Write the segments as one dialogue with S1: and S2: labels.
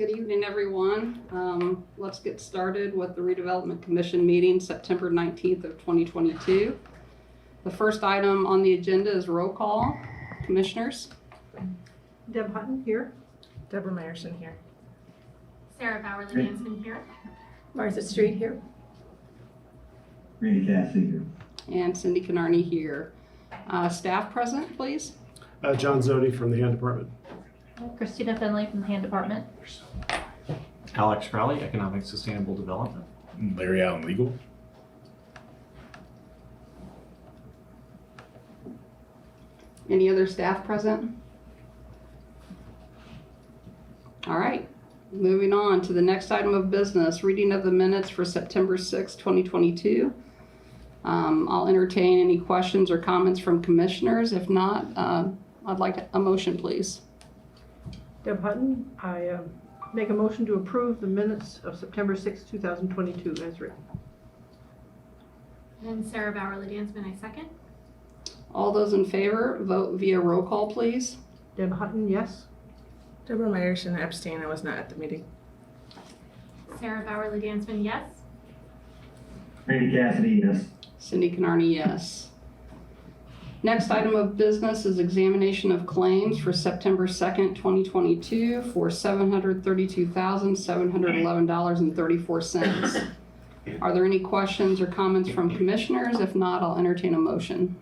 S1: good evening, everyone. Let's get started with the Redevelopment Commission meeting, September 19th of 2022. The first item on the agenda is roll call. Commissioners?
S2: Deb Hutton here.
S3: Deborah Meyerson here.
S4: Sarah Bowerly-Dansman here.
S2: Martha Street here.
S5: Randy Cassidy here.
S1: And Cindy Canarney here. Staff present, please.
S6: John Zodi from the Hand Department.
S4: Christina Finley from the Hand Department.
S7: Alex Crowley, Economic Sustainable Development.
S8: Larry Allen, Legal.
S1: Any other staff present? All right, moving on to the next item of business, reading of the minutes for September 6, 2022. I'll entertain any questions or comments from commissioners. If not, I'd like a motion, please.
S2: Deb Hutton, I make a motion to approve the minutes of September 6, 2022 as written.
S4: And Sarah Bowerly-Dansman, I second.
S1: All those in favor, vote via roll call, please.
S2: Deb Hutton, yes.
S3: Deborah Meyerson, abstain. I was not at the meeting.
S4: Sarah Bowerly-Dansman, yes.
S5: Randy Cassidy, yes.
S1: Cindy Canarney, yes. Next item of business is examination of claims for September 2nd, 2022 for $732,711.34. Are there any questions or comments from commissioners? If not, I'll entertain a motion.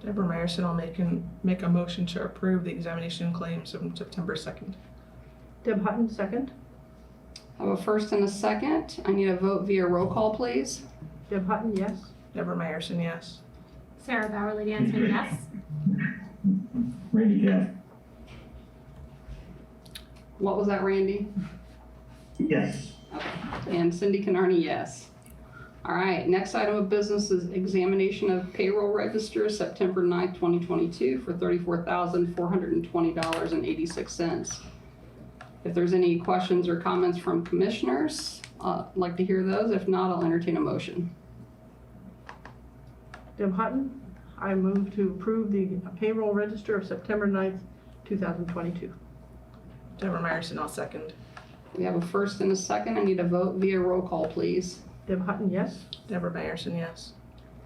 S3: Deborah Meyerson, I'll make a motion to approve the examination claims from September 2nd.
S2: Deb Hutton, second.
S1: I have a first and a second. I need a vote via roll call, please.
S2: Deb Hutton, yes.
S3: Deborah Meyerson, yes.
S4: Sarah Bowerly-Dansman, yes.
S5: Randy Cassidy,
S1: What was that, Randy?
S5: yes.
S1: Okay. And Cindy Canarney, yes. All right, next item of business is examination of payroll register, September 9th, 2022 for $34,420.86. If there's any questions or comments from commissioners, I'd like to hear those. If not, I'll entertain a motion.
S2: Deb Hutton, I move to approve the payroll register of September 9th, 2022.
S3: Deborah Meyerson, I'll second.
S1: We have a first and a second. I need a vote via roll call, please.
S2: Deb Hutton, yes.
S3: Deborah Meyerson, yes.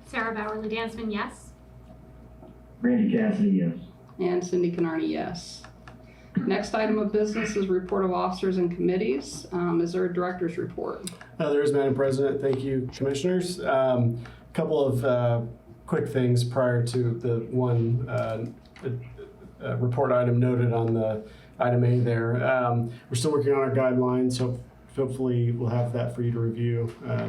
S4: Sarah Bowerly-Dansman, yes.
S5: Randy Cassidy, yes.
S1: And Cindy Canarney, yes. Next item of business is report of officers and committees. Is there a director's report?
S6: There is, Madam President. Thank you, Commissioners. Couple of quick things prior to the one report item noted on the item A there. We're still working on our guidelines, so hopefully we'll have that for you to review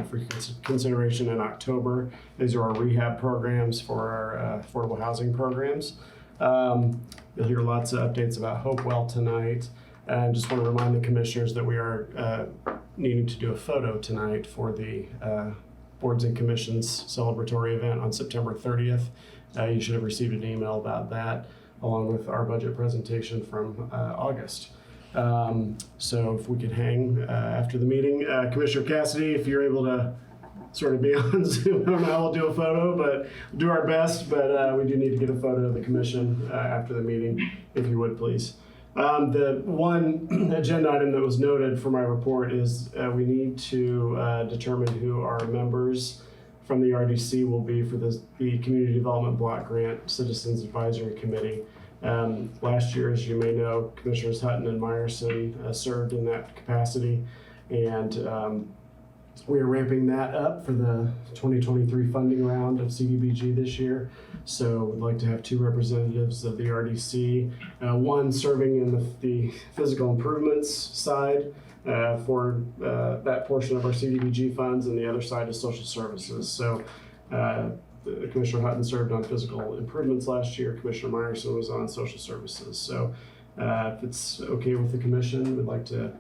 S6: for consideration in October. These are our rehab programs for our affordable housing programs. You'll hear lots of updates about Hopewell tonight. And just want to remind the commissioners that we are needing to do a photo tonight for the Boards and Commissions celebratory event on September 30th. You should have received an email about that, along with our budget presentation from August. So if we could hang after the meeting. Commissioner Cassidy, if you're able to sort of be on Zoom, I don't know how we'll do a photo, but we'll do our best. But we do need to get a photo of the commission after the meeting, if you would, please. The one agenda item that was noted for my report is we need to determine who our members from the RDC will be for the Community Development Block Grant Citizens Advisory Committee. Last year, as you may know, Commissioners Hutton and Meyerson served in that capacity, and we are ramping that up for the 2023 funding round of CDBG this year. So we'd like to have two representatives of the RDC, one serving in the physical improvements side for that portion of our CDBG funds, and the other side is social services. So Commissioner Hutton served on physical improvements last year. Commissioner Meyerson was on social services. So if it's okay with the commission, we'd like to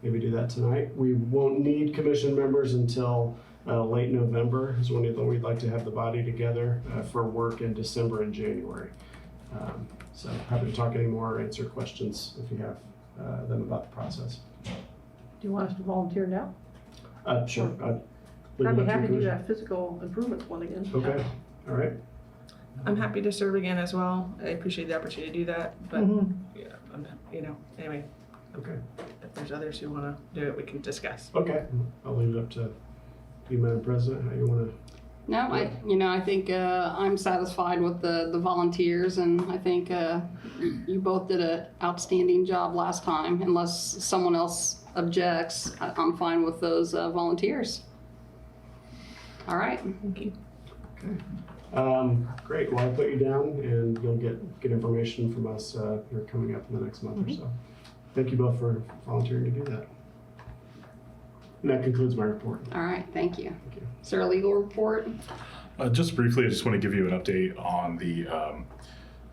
S6: maybe do that tonight. We won't need commission members until late November is when we'd like to have the body together for work in December and January. So happy to talk any more or answer questions if you have them about the process.
S2: Do you want us to volunteer now?
S6: Sure.
S2: I'd be happy to do that physical improvements one again.
S6: Okay. All right.
S3: I'm happy to serve again as well. I appreciate the opportunity to do that, but yeah, anyway,
S6: Okay.
S3: If there's others who want to do it, we can discuss.
S6: Okay. I'll leave it up to you, Madam President, how you want to.
S1: No, I think I'm satisfied with the volunteers, and I think you both did an outstanding job last time. Unless someone else objects, I'm fine with those volunteers. All right.
S3: Thank you.
S6: Great. Well, I'll put you down, and you'll get information from us here coming up in the next month or so. Thank you both for volunteering to do that. And that concludes my report.
S1: All right. Thank you.
S6: Thank you.
S1: Is there a legal report?
S8: Just briefly, I just want to give you an update on the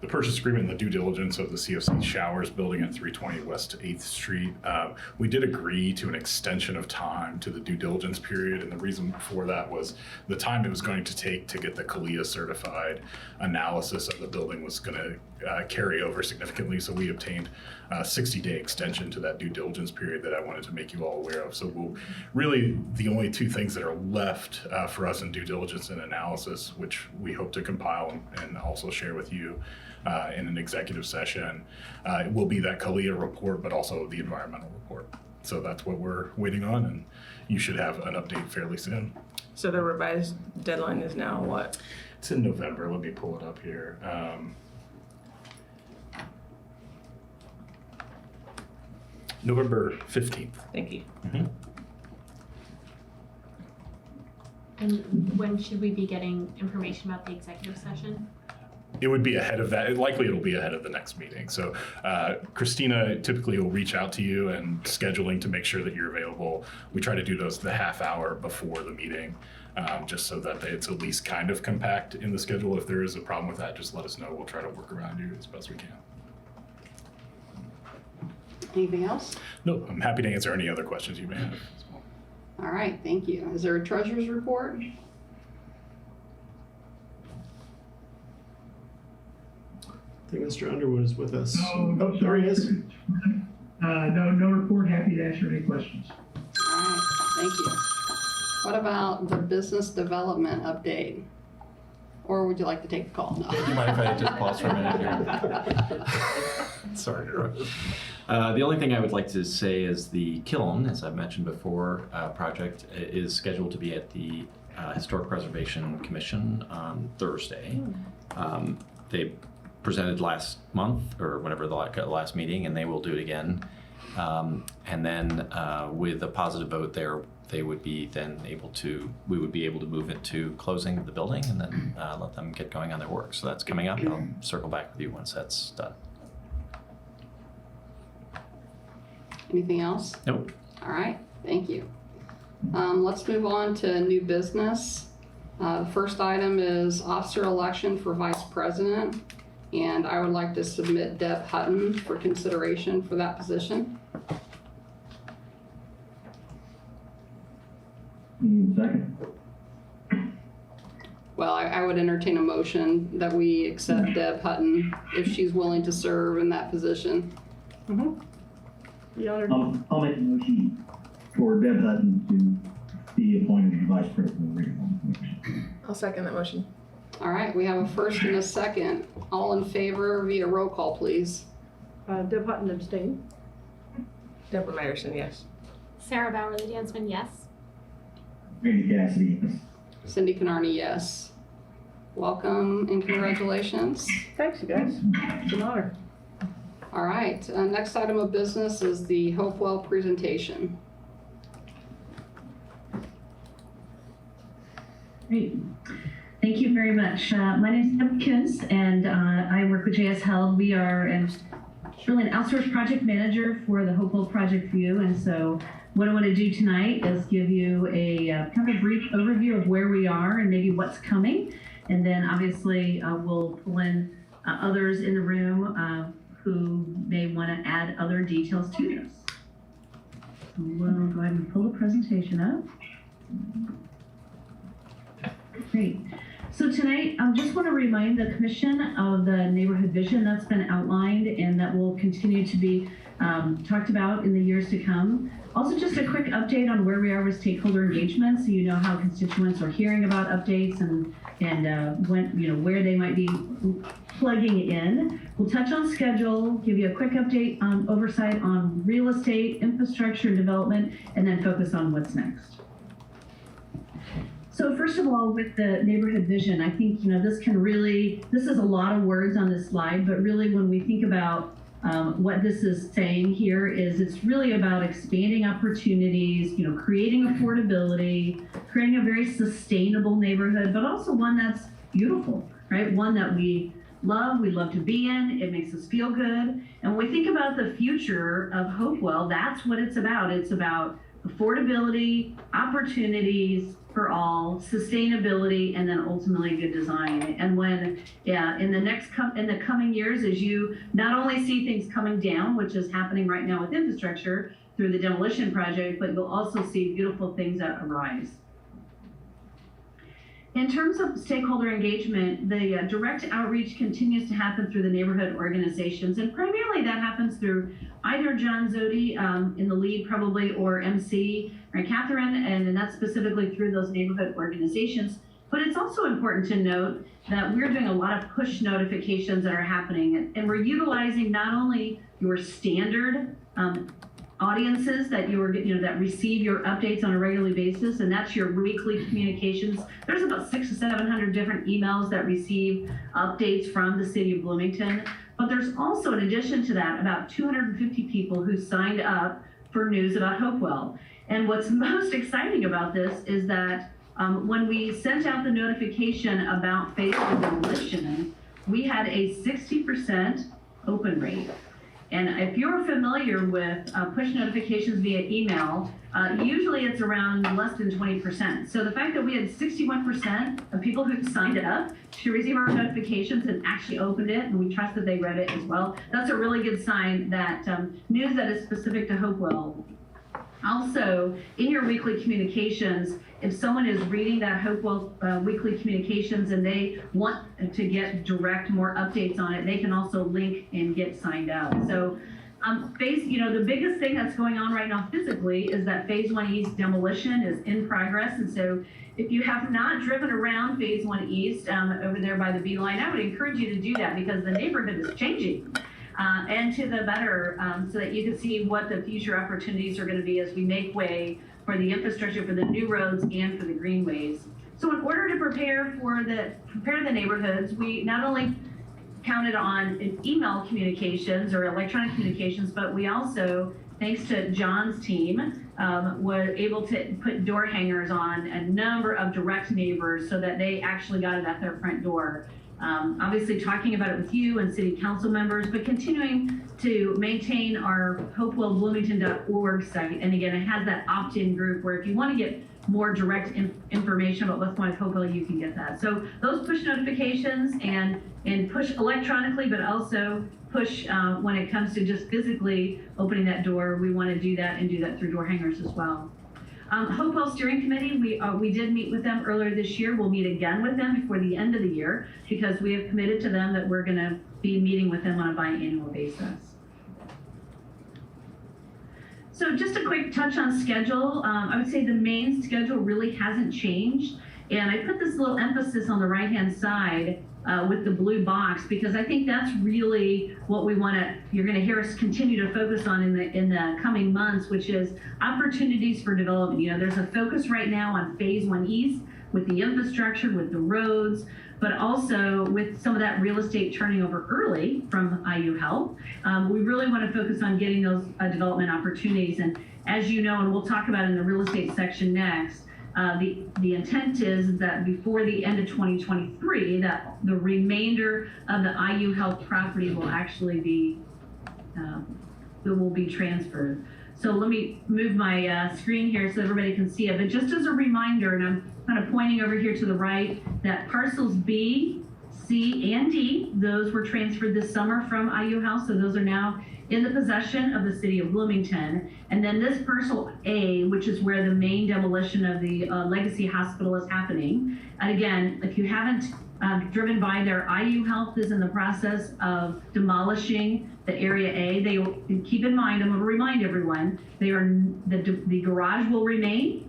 S8: purchase agreement and the due diligence of the CFC Showers building at 320 West 8th Street. We did agree to an extension of time to the due diligence period, and the reason for that was the time it was going to take to get the CALIA certified analysis of the building was going to carry over significantly, so we obtained a 60-day extension to that due diligence period that I wanted to make you all aware of. So really the only two things that are left for us in due diligence and analysis, which we hope to compile and also share with you in an executive session, will be that CALIA report, but also the environmental report. So that's what we're waiting on, and you should have an update fairly soon.
S3: So the revised deadline is now what?
S8: It's in November. Let me pull it up here. November 15th.
S3: Thank you.
S4: And when should we be getting information about the executive session?
S8: It would be ahead of that. Likely it'll be ahead of the next meeting. So Christina typically will reach out to you and scheduling to make sure that you're available. We try to do those the half hour before the meeting, just so that it's at least kind of compact in the schedule. If there is a problem with that, just let us know. We'll try to work around you as best we can.
S1: Anything else?
S8: No, I'm happy to answer any other questions you may have.
S1: All right. Thank you. Is there a treasurer's report?
S6: I think Mr. Underwood is with us.
S5: No,
S6: There he is.
S5: No report. Happy to answer any questions.
S1: All right. Thank you. What about the business development update? Or would you like to take the call? No.
S7: Do you mind if I just pause for a minute here? Sorry. The only thing I would like to say is the kiln, as I've mentioned before, project is scheduled to be at the Historic Preservation Commission on Thursday. They presented last month or whenever the last meeting, and they will do it again. And then with a positive vote there, they would be then able to, we would be able to move into closing the building and then let them get going on their work. So that's coming up, and I'll circle back with you once that's done.
S1: Anything else?
S7: Nope.
S1: All right. Thank you. Let's move on to new business. The first item is officer election for vice president. And I would like to submit Deb Hutton for consideration for that position.
S5: Second.
S1: Well, I would entertain a motion that we accept Deb Hutton if she's willing to serve in that position.
S2: Be honored.
S5: I'll make a motion for Deb Hutton to be appointed as vice president of the Redevelopment Commission.
S3: I'll second that motion.
S1: All right, we have a first and a second. All in favor via roll call, please.
S2: Deb Hutton abstain.
S3: Deborah Meyerson, yes.
S4: Sarah Bowerly Dansman, yes.
S5: Randy Cassidy, yes.
S1: Cindy Canarney, yes. Welcome and congratulations.
S2: Thanks, you guys. It's an honor.
S1: All right, next item of business is the Hopewell presentation.
S9: Great. Thank you very much. My name is Deb Kuntz, and I work with JS Held. We are really an outsourced project manager for the Hopewell project for you. And so what I want to do tonight is give you a kind of a brief overview of where we are and maybe what's coming. And then obviously we'll pull in others in the room who may want to add other details to this. So we'll go ahead and pull the presentation up. Great. So tonight, I just want to remind the commission of the neighborhood vision that's been outlined and that will continue to be talked about in the years to come. Also, just a quick update on where we are with stakeholder engagement, so you know how constituents are hearing about updates and when, you know, where they might be plugging in. We'll touch on schedule, give you a quick update on oversight on real estate, infrastructure, and development, and then focus on what's next. So first of all, with the neighborhood vision, I think, you know, this is a lot of words on this slide, but really when we think about what this is saying here is it's really about expanding opportunities, you know, creating affordability, creating a very sustainable neighborhood, but also one that's beautiful, right? One that we love to be in, it makes us feel good. And when we think about the future of Hopewell, that's what it's about. It's about affordability, opportunities for all, sustainability, and then ultimately good design. And when, in the coming years, as you not only see things coming down, which is happening right now with infrastructure through the demolition project, but you'll also see beautiful things that arise. In terms of stakeholder engagement, the direct outreach continues to happen through the neighborhood organizations, and primarily that happens through either John Zodi in the lead probably, or MC, or Catherine, and that's specifically through those neighborhood organizations. But it's also important to note that we're doing a lot of push notifications that are happening, and we're utilizing not only your standard audiences that that receive your updates on a regular basis, and that's your weekly communications. There's about 600 to 700 different emails that receive updates from the city of Bloomington. But there's also, in addition to that, about 250 people who signed up for news about Hopewell. And what's most exciting about this is that when we sent out the notification about phase one demolition, we had a 60% open rate. And if you're familiar with push notifications via email, usually it's around less than 20%. So the fact that we had 61% of people who signed up to receive our notifications and actually opened it, and we trust that they read it as well, that's a really good sign that news that is specific to Hopewell. Also, in your weekly communications, if someone is reading that Hopewell weekly communications and they want to get more updates on it, they can also link and get signed up. So the biggest thing that's going on right now physically is that Phase 1 East demolition is in progress. And so if you have not driven around Phase 1 East over there by the B line, I would encourage you to do that because the neighborhood is changing. And to the better, so that you can see what the future opportunities are going to be as we make way for the infrastructure, for the new roads, and for the greenways. So in order to prepare the neighborhoods, we not only counted on email communications or electronic communications, but we also, thanks to John's team, were able to put door hangers on a number of direct neighbors so that they actually got it at their front door. Obviously talking about it with you and city council members, but continuing to maintain our hopewellbloomington.org site. And again, it has that opt-in group where if you want to get more direct information about what's going on with Hopewell, you can get that. So those push notifications and push electronically, but also push when it comes to just physically opening that door, we want to do that and do that through door hangers as well. Hopewell Steering Committee, we did meet with them earlier this year. We'll meet again with them before the end of the year because we have committed to them that we're going to be meeting with them on a biannual basis. So just a quick touch on schedule. I would say the main schedule really hasn't changed. And I put this little emphasis on the right-hand side with the blue box because I think that's really what you're going to hear us continue to focus on in the coming months, which is opportunities for development. You know, there's a focus right now on Phase 1 East with the infrastructure, with the roads, but also with some of that real estate turning over early from IU Help. We really want to focus on getting those development opportunities. And as you know, and we'll talk about in the real estate section next, the intent is that before the end of 2023, that the remainder of the IU Health property will actually be transferred. So let me move my screen here so everybody can see it. But just as a reminder, and I'm kind of pointing over here to the right, that parcels B, C, and D. Those were transferred this summer from IU House, so those are now in the possession of the city of Bloomington. And then this parcel A, which is where the main demolition of the Legacy Hospital is happening. And again, if you haven't driven by there, IU Health is in the process of demolishing the area A. They keep in mind, I'm going to remind everyone, the garage will remain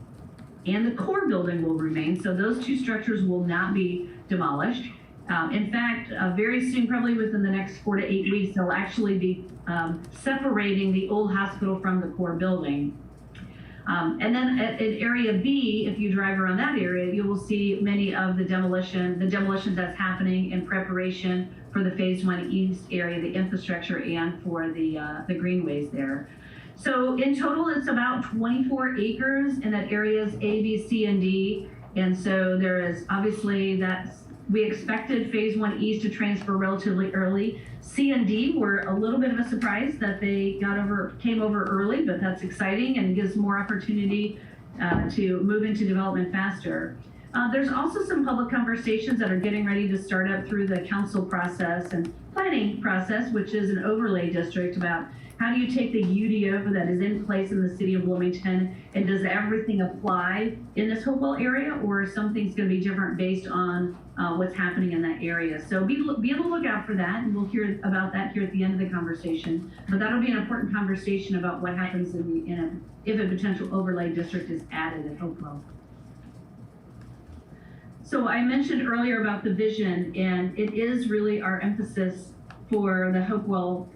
S9: and the core building will remain. So those two structures will not be demolished. In fact, very soon, probably within the next 4 to 8 weeks, they'll actually be separating the old hospital from the core building. And then at area B, if you drive around that area, you will see many of the demolitions that's happening in preparation for the Phase 1 East area, the infrastructure, and for the greenways there. So in total, it's about 24 acres in that areas A, B, C, and D. And so there is obviously we expected Phase 1 East to transfer relatively early. C and D were a little bit of a surprise that they came over early, but that's exciting and gives more opportunity to move into development faster. There's also some public conversations that are getting ready to start up through the council process and planning process, which is an overlay district, about how do you take the UDO that is in place in the city of Bloomington, and does everything apply in this Hopewell area, or something's going to be different based on what's happening in that area? So be on the lookout for that, and we'll hear about that here at the end of the conversation. But that'll be an important conversation about what happens if a potential overlay district is added at Hopewell. So I mentioned earlier about the vision, and it is really our emphasis for the Hopewell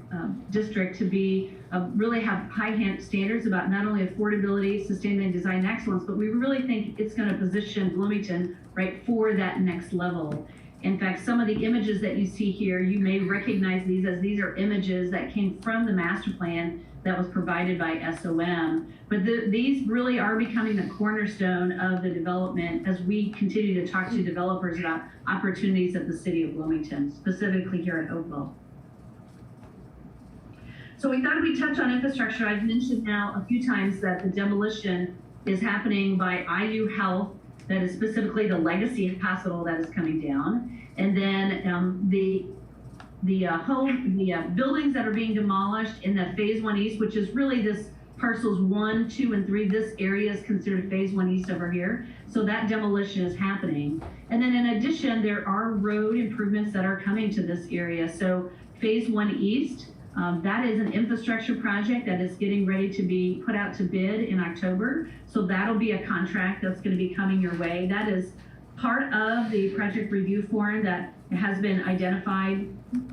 S9: district to be really have high standards about not only affordability, sustainability, design excellence, but we really think it's going to position Bloomington right for that next level. In fact, some of the images that you see here, you may recognize these are images that came from the master plan that was provided by SOM. But these really are becoming the cornerstone of the development as we continue to talk to developers about opportunities at the city of Bloomington, specifically here at Hopewell. So we thought we'd touch on infrastructure. I've mentioned now a few times that the demolition is happening by IU Health, that is specifically the Legacy Hospital that is coming down. And then the buildings that are being demolished in the Phase 1 East, which is really this parcels 1, 2, and 3. This area is considered Phase 1 East over here. So that demolition is happening. And then in addition, there are road improvements that are coming to this area. So Phase 1 East, that is an infrastructure project that is getting ready to be put out to bid in October. So that'll be a contract that's going to be coming your way. That is part of the project review form that has been identified.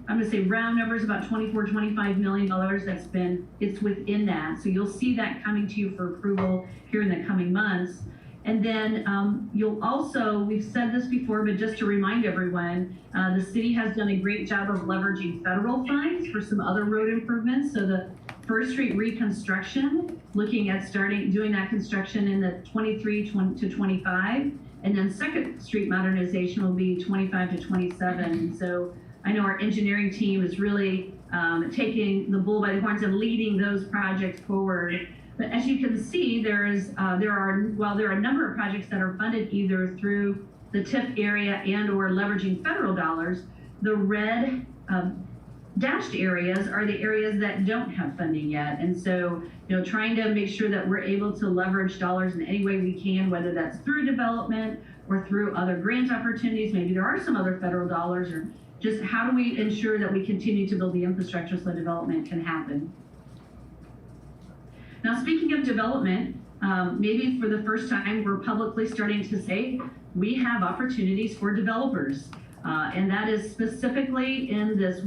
S9: I'm going to say round numbers, about $24–25 million. It's within that. So you'll see that coming to you for approval here in the coming months. And then you'll also, we've said this before, but just to remind everyone, the city has done a great job of leveraging federal funds for some other road improvements. So the First Street reconstruction, looking at doing that construction in the 23 to 25, and then Second Street modernization will be 25 to 27. So I know our engineering team is really taking the bull by the horns and leading those projects forward. But as you can see, there are a number of projects that are funded either through the TIF area and or leveraging federal dollars. The red dashed areas are the areas that don't have funding yet. And so, trying to make sure that we're able to leverage dollars in any way we can, whether that's through development or through other grant opportunities. Maybe there are some other federal dollars, or just how do we ensure that we continue to build the infrastructure so development can happen. Now, speaking of development, maybe for the first time, we're publicly starting to say we have opportunities for developers. And that is specifically in this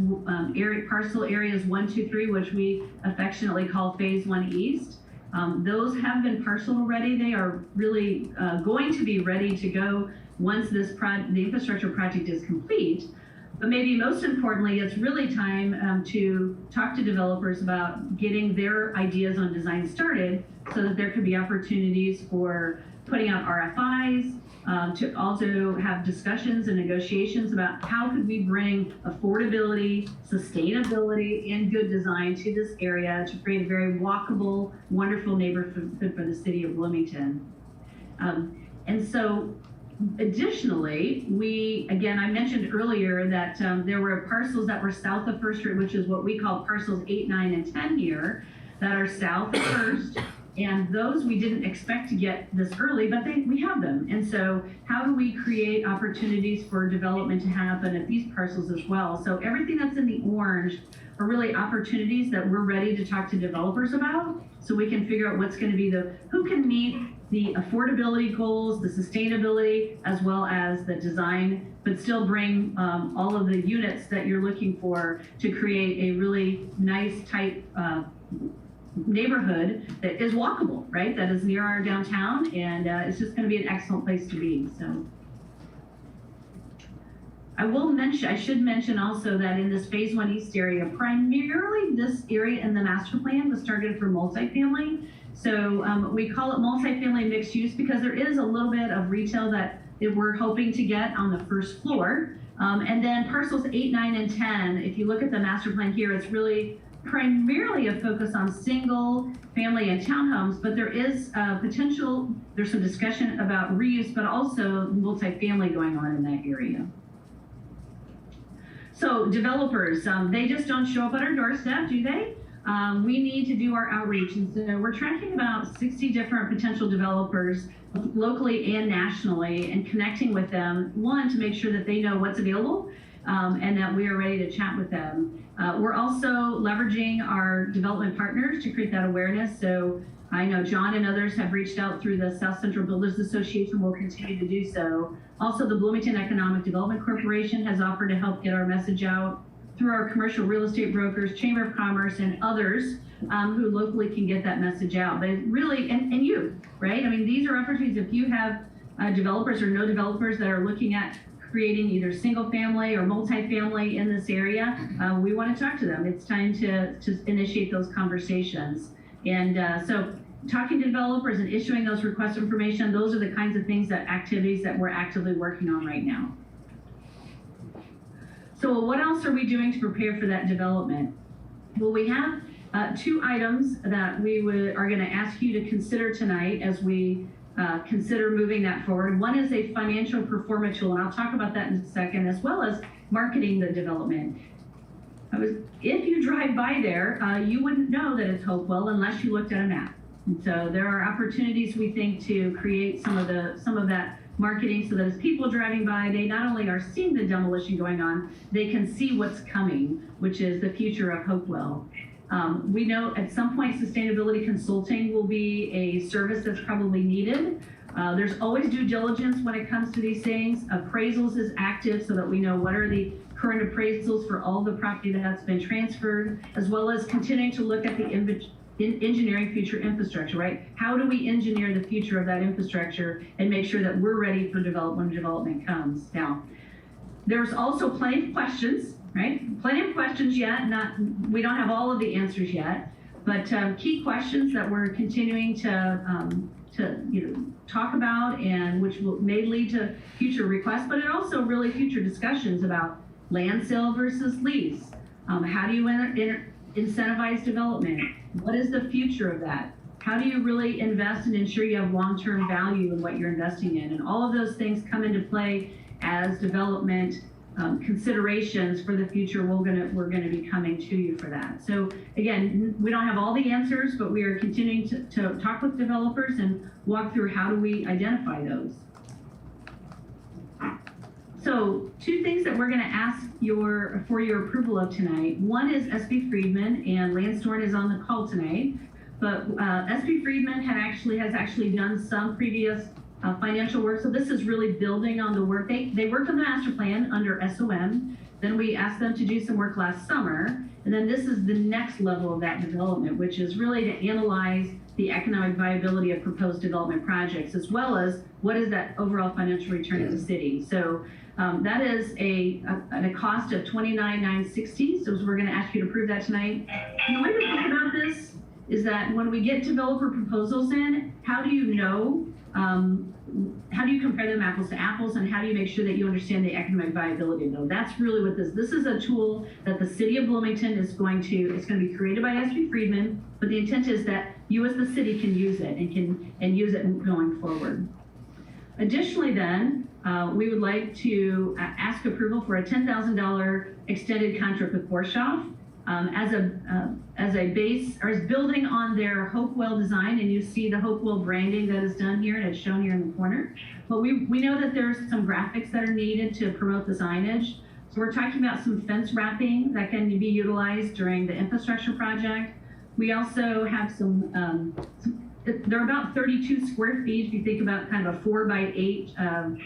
S9: parcel areas 1, 2, 3, which we affectionately call Phase 1 East. Those have been parceled already. They are really going to be ready to go once the infrastructure project is complete. But maybe most importantly, it's really time to talk to developers about getting their ideas on design started so that there could be opportunities for putting out RFIs, to also have discussions and negotiations about how could we bring affordability, sustainability, and good design to this area to create a very walkable, wonderful neighborhood for the city of Bloomington. And so Additionally, I mentioned earlier that there were parcels that were south of First Street, which is what we call parcels 8, 9, and 10 here, that are south of First. And those we didn't expect to get this early, but we have them. And so how do we create opportunities for development to happen at these parcels as well? So everything that's in the orange are really opportunities that we're ready to talk to developers about, so we can figure out what's going to be who can meet the affordability goals, the sustainability, as well as the design, but still bring all of the units that you're looking for to create a really nice, tight neighborhood that is walkable, right? That is near our downtown, and it's just going to be an excellent place to be. So I should mention also that in this Phase 1 East area, primarily this area in the master plan was targeted for multifamily. So we call it multifamily mixed use because there is a little bit of retail that we're hoping to get on the first floor. And then parcels 8, 9, and 10, if you look at the master plan here, it's really primarily a focus on single family and townhomes, but there is potential, there's some discussion about reuse, but also multifamily going on in that area. So developers, they just don't show up at our doorstep, do they? We need to do our outreach, and so we're tracking about 60 different potential developers locally and nationally, and connecting with them, one, to make sure that they know what's available, and that we are ready to chat with them. We're also leveraging our development partners to create that awareness. So I know John and others have reached out through the South Central Builders Association. We'll continue to do so. Also, the Bloomington Economic Development Corporation has offered to help get our message out through our commercial real estate brokers, Chamber of Commerce, and others who locally can get that message out. But really, and you, right? I mean, these are opportunities. If you have developers or no developers that are looking at creating either single family or multifamily in this area, we want to talk to them. It's time to initiate those conversations. And so talking to developers and issuing those requests for information, those are the kinds of activities that we're actively working on right now. So what else are we doing to prepare for that development? Well, we have 2 items that we are going to ask you to consider tonight as we consider moving that forward. One is a financial performance tool, and I'll talk about that in a second, as well as marketing the development. If you drive by there, you wouldn't know that it's Hopewell unless you looked at a map. And so there are opportunities, we think, to create some of that marketing so that as people are driving by, they not only are seeing the demolition going on, they can see what's coming, which is the future of Hopewell. We know at some point sustainability consulting will be a service that's probably needed. There's always due diligence when it comes to these things. Appraisals is active so that we know what are the current appraisals for all the property that's been transferred, as well as continuing to look at the engineering future infrastructure, right? How do we engineer the future of that infrastructure and make sure that we're ready for development when development comes? Now, there's also plenty of questions, right? Plenty of questions yet. We don't have all of the answers yet, but key questions that we're continuing to talk about, and which may lead to future requests, but it also really future discussions about land sale versus lease. How do you incentivize development? What is the future of that? How do you really invest and ensure you have long-term value in what you're investing in? And all of those things come into play as development considerations for the future. We're gonna be coming to you for that. So again, we don't have all the answers, but we are continuing to talk with developers and walk through how do we identify those. So 2 things that we're going to ask for your approval of tonight. One is SB Friedman, and Lance Dorn is on the call tonight. But SB Friedman has actually done some previous financial work. So this is really building on the work. They worked on the master plan under SOM. Then we asked them to do some work last summer. And then this is the next level of that development, which is really to analyze the economic viability of proposed development projects, as well as what is that overall financial return of the city. So that is at a cost of $29,960. So we're going to ask you to approve that tonight. And the way to think about this is that when we get developer proposals in, how do you know? How do you compare them apples to apples, and how do you make sure that you understand the economic viability of them? That's really what this is a tool that the city of Bloomington it's going to be created by SB Friedman, but the intent is that you as the city can use it and use it going forward. Additionally then, we would like to ask approval for a $10,000 extended contract with Borshoff as a base, or as building on their Hopewell design, and you see the Hopewell branding that is done here, and it's shown here in the corner. But we know that there's some graphics that are needed to promote the signage. So we're talking about some fence wrapping that can be utilized during the infrastructure project. We also have some they're about 32 square feet if you think about kind of a 4x8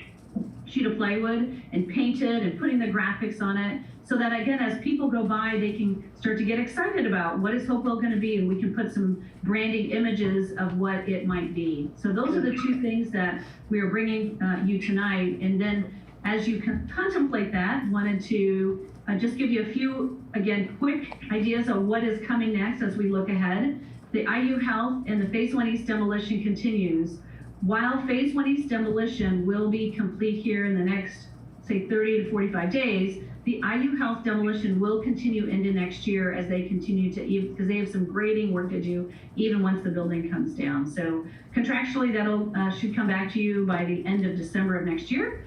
S9: sheet of plywood, and painted and putting the graphics on it, so that again, as people go by, they can start to get excited about what is Hopewell going to be, and we can put some branding images of what it might be. So those are the two things that we are bringing you tonight. And then as you contemplate that, wanted to just give you a few, again, quick ideas of what is coming next as we look ahead. The IU Health and the Phase 1 East demolition continues. While Phase 1 East demolition will be complete here in the next, say, 30 to 45 days, the IU Health demolition will continue into next year as they continue to, because they have some grading work to do even once the building comes down. So contractually, that'll should come back to you by the end of December of next year.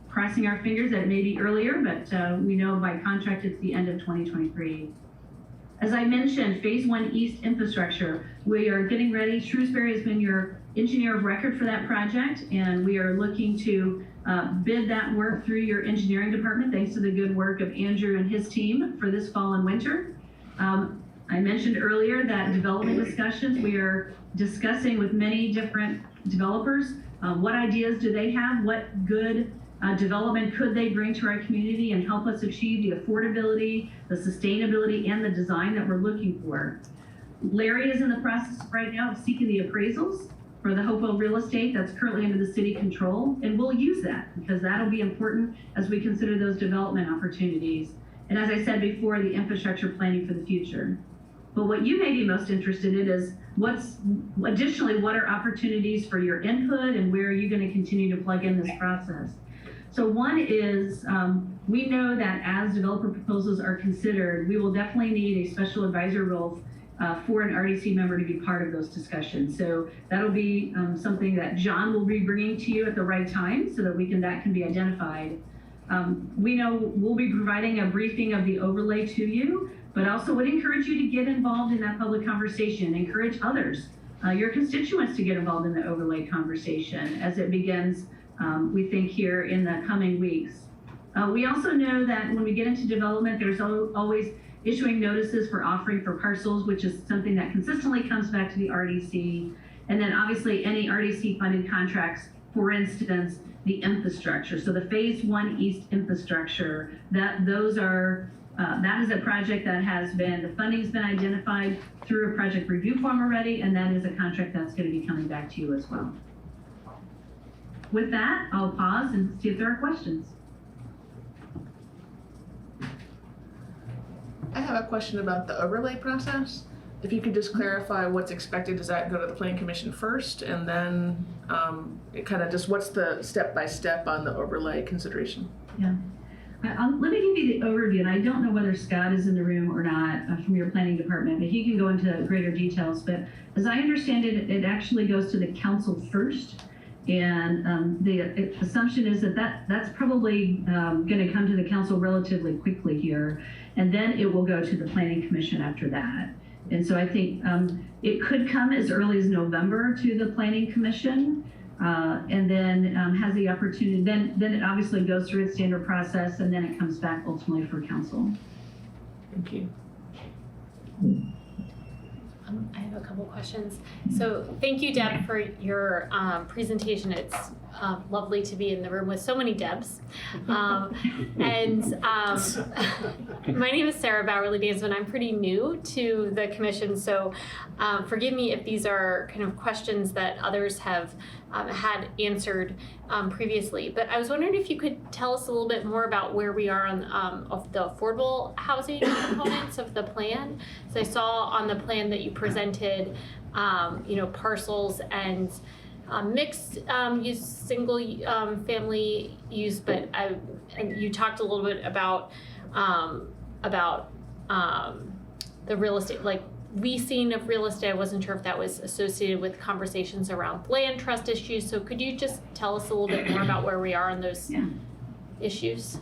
S9: Crossing our fingers that it may be earlier, but we know by contract it's the end of 2023. As I mentioned, Phase 1 East infrastructure, we are getting ready. Shrewsbury has been your engineer of record for that project, and we are looking to bid that work through your engineering department, thanks to the good work of Andrew and his team for this fall and winter. I mentioned earlier that development discussions, we are discussing with many different developers. What ideas do they have? What good development could they bring to our community and help us achieve the affordability, the sustainability, and the design that we're looking for? Larry is in the process right now of seeking the appraisals for the Hopewell real estate that's currently under the city control, and we'll use that because that'll be important as we consider those development opportunities. And as I said before, the infrastructure planning for the future. But what you may be most interested in is what are opportunities for your input, and where are you going to continue to plug in this process? So one is, we know that as developer proposals are considered, we will definitely need a special advisor role for an RDC member to be part of those discussions. So that'll be something that John will be bringing to you at the right time so that that can be identified. We know we'll be providing a briefing of the overlay to you, but also would encourage you to get involved in that public conversation, encourage others, your constituents, to get involved in the overlay conversation as it begins, we think, here in the coming weeks. We also know that when we get into development, there's always issuing notices for offering for parcels, which is something that consistently comes back to the RDC. And then obviously any RDC funded contracts, for instance, the infrastructure. So the Phase 1 East infrastructure, that is a project that has been, the funding's been identified through a project review form already, and that is a contract that's going to be coming back to you as well. With that, I'll pause and see if there are questions.
S3: I have a question about the overlay process. If you could just clarify what's expected, does that go to the Planning Commission first, and then it kind of just what's the step-by-step on the overlay consideration?
S9: Yeah. Let me give you the overview, and I don't know whether Scott is in the room or not from your planning department, but he can go into greater details. But as I understand it, it actually goes to the council first. And the assumption is that's probably going to come to the council relatively quickly here, and then it will go to the Planning Commission after that. And so I think it could come as early as November to the Planning Commission, and then has the opportunity. Then it obviously goes through its standard process, and then it comes back ultimately for council.
S3: Thank you.
S4: I have a couple questions. So thank you, Deb, for your presentation. It's lovely to be in the room with so many Debs. My name is Sarah Bowerly-Bansman. I'm pretty new to the commission, so forgive me if these are kind of questions that others have had answered previously. But I was wondering if you could tell us a little bit more about where we are on of the affordable housing components of the plan. So I saw on the plan that you presented, parcels and mixed use, single family use, but and you talked a little bit about the real estate, like leasing of real estate. I wasn't sure if that was associated with conversations around land trust issues. So could you just tell us a little bit more about where we are on those issues?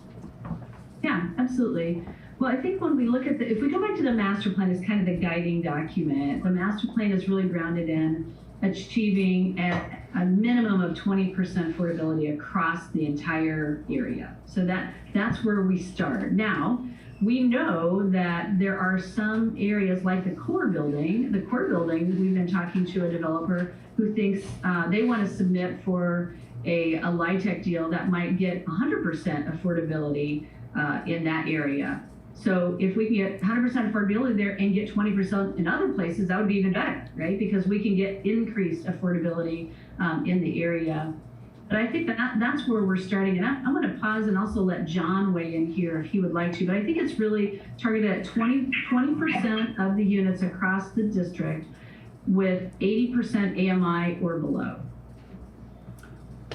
S9: Yeah, absolutely. Well, I think when we look at if we go back to the master plan as kind of the guiding document, the master plan is really grounded in achieving a minimum of 20% affordability across the entire area. So that's where we start. Now, we know that there are some areas like the core building. The core building, we've been talking to a developer who thinks they want to submit for a LIHTC deal that might get 100% affordability in that area. So if we can get 100% affordability there and get 20% in other places, that would be even better, right? Because we can get increased affordability in the area. But I think that's where we're starting. And I'm going to pause and also let John weigh in here if he would like to. But I think it's really targeted at 20% of the units across the district with 80% AMI or below.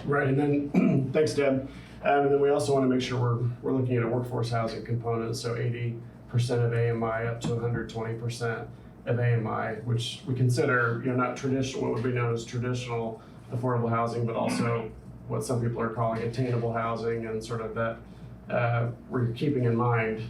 S6: Right, and then, thanks, Deb. And then we also want to make sure we're looking at a workforce housing component, so 80% of AMI up to 120% of AMI, which we consider, not traditional, what would be known as traditional affordable housing, but also what some people are calling attainable housing, and sort of that we're keeping in mind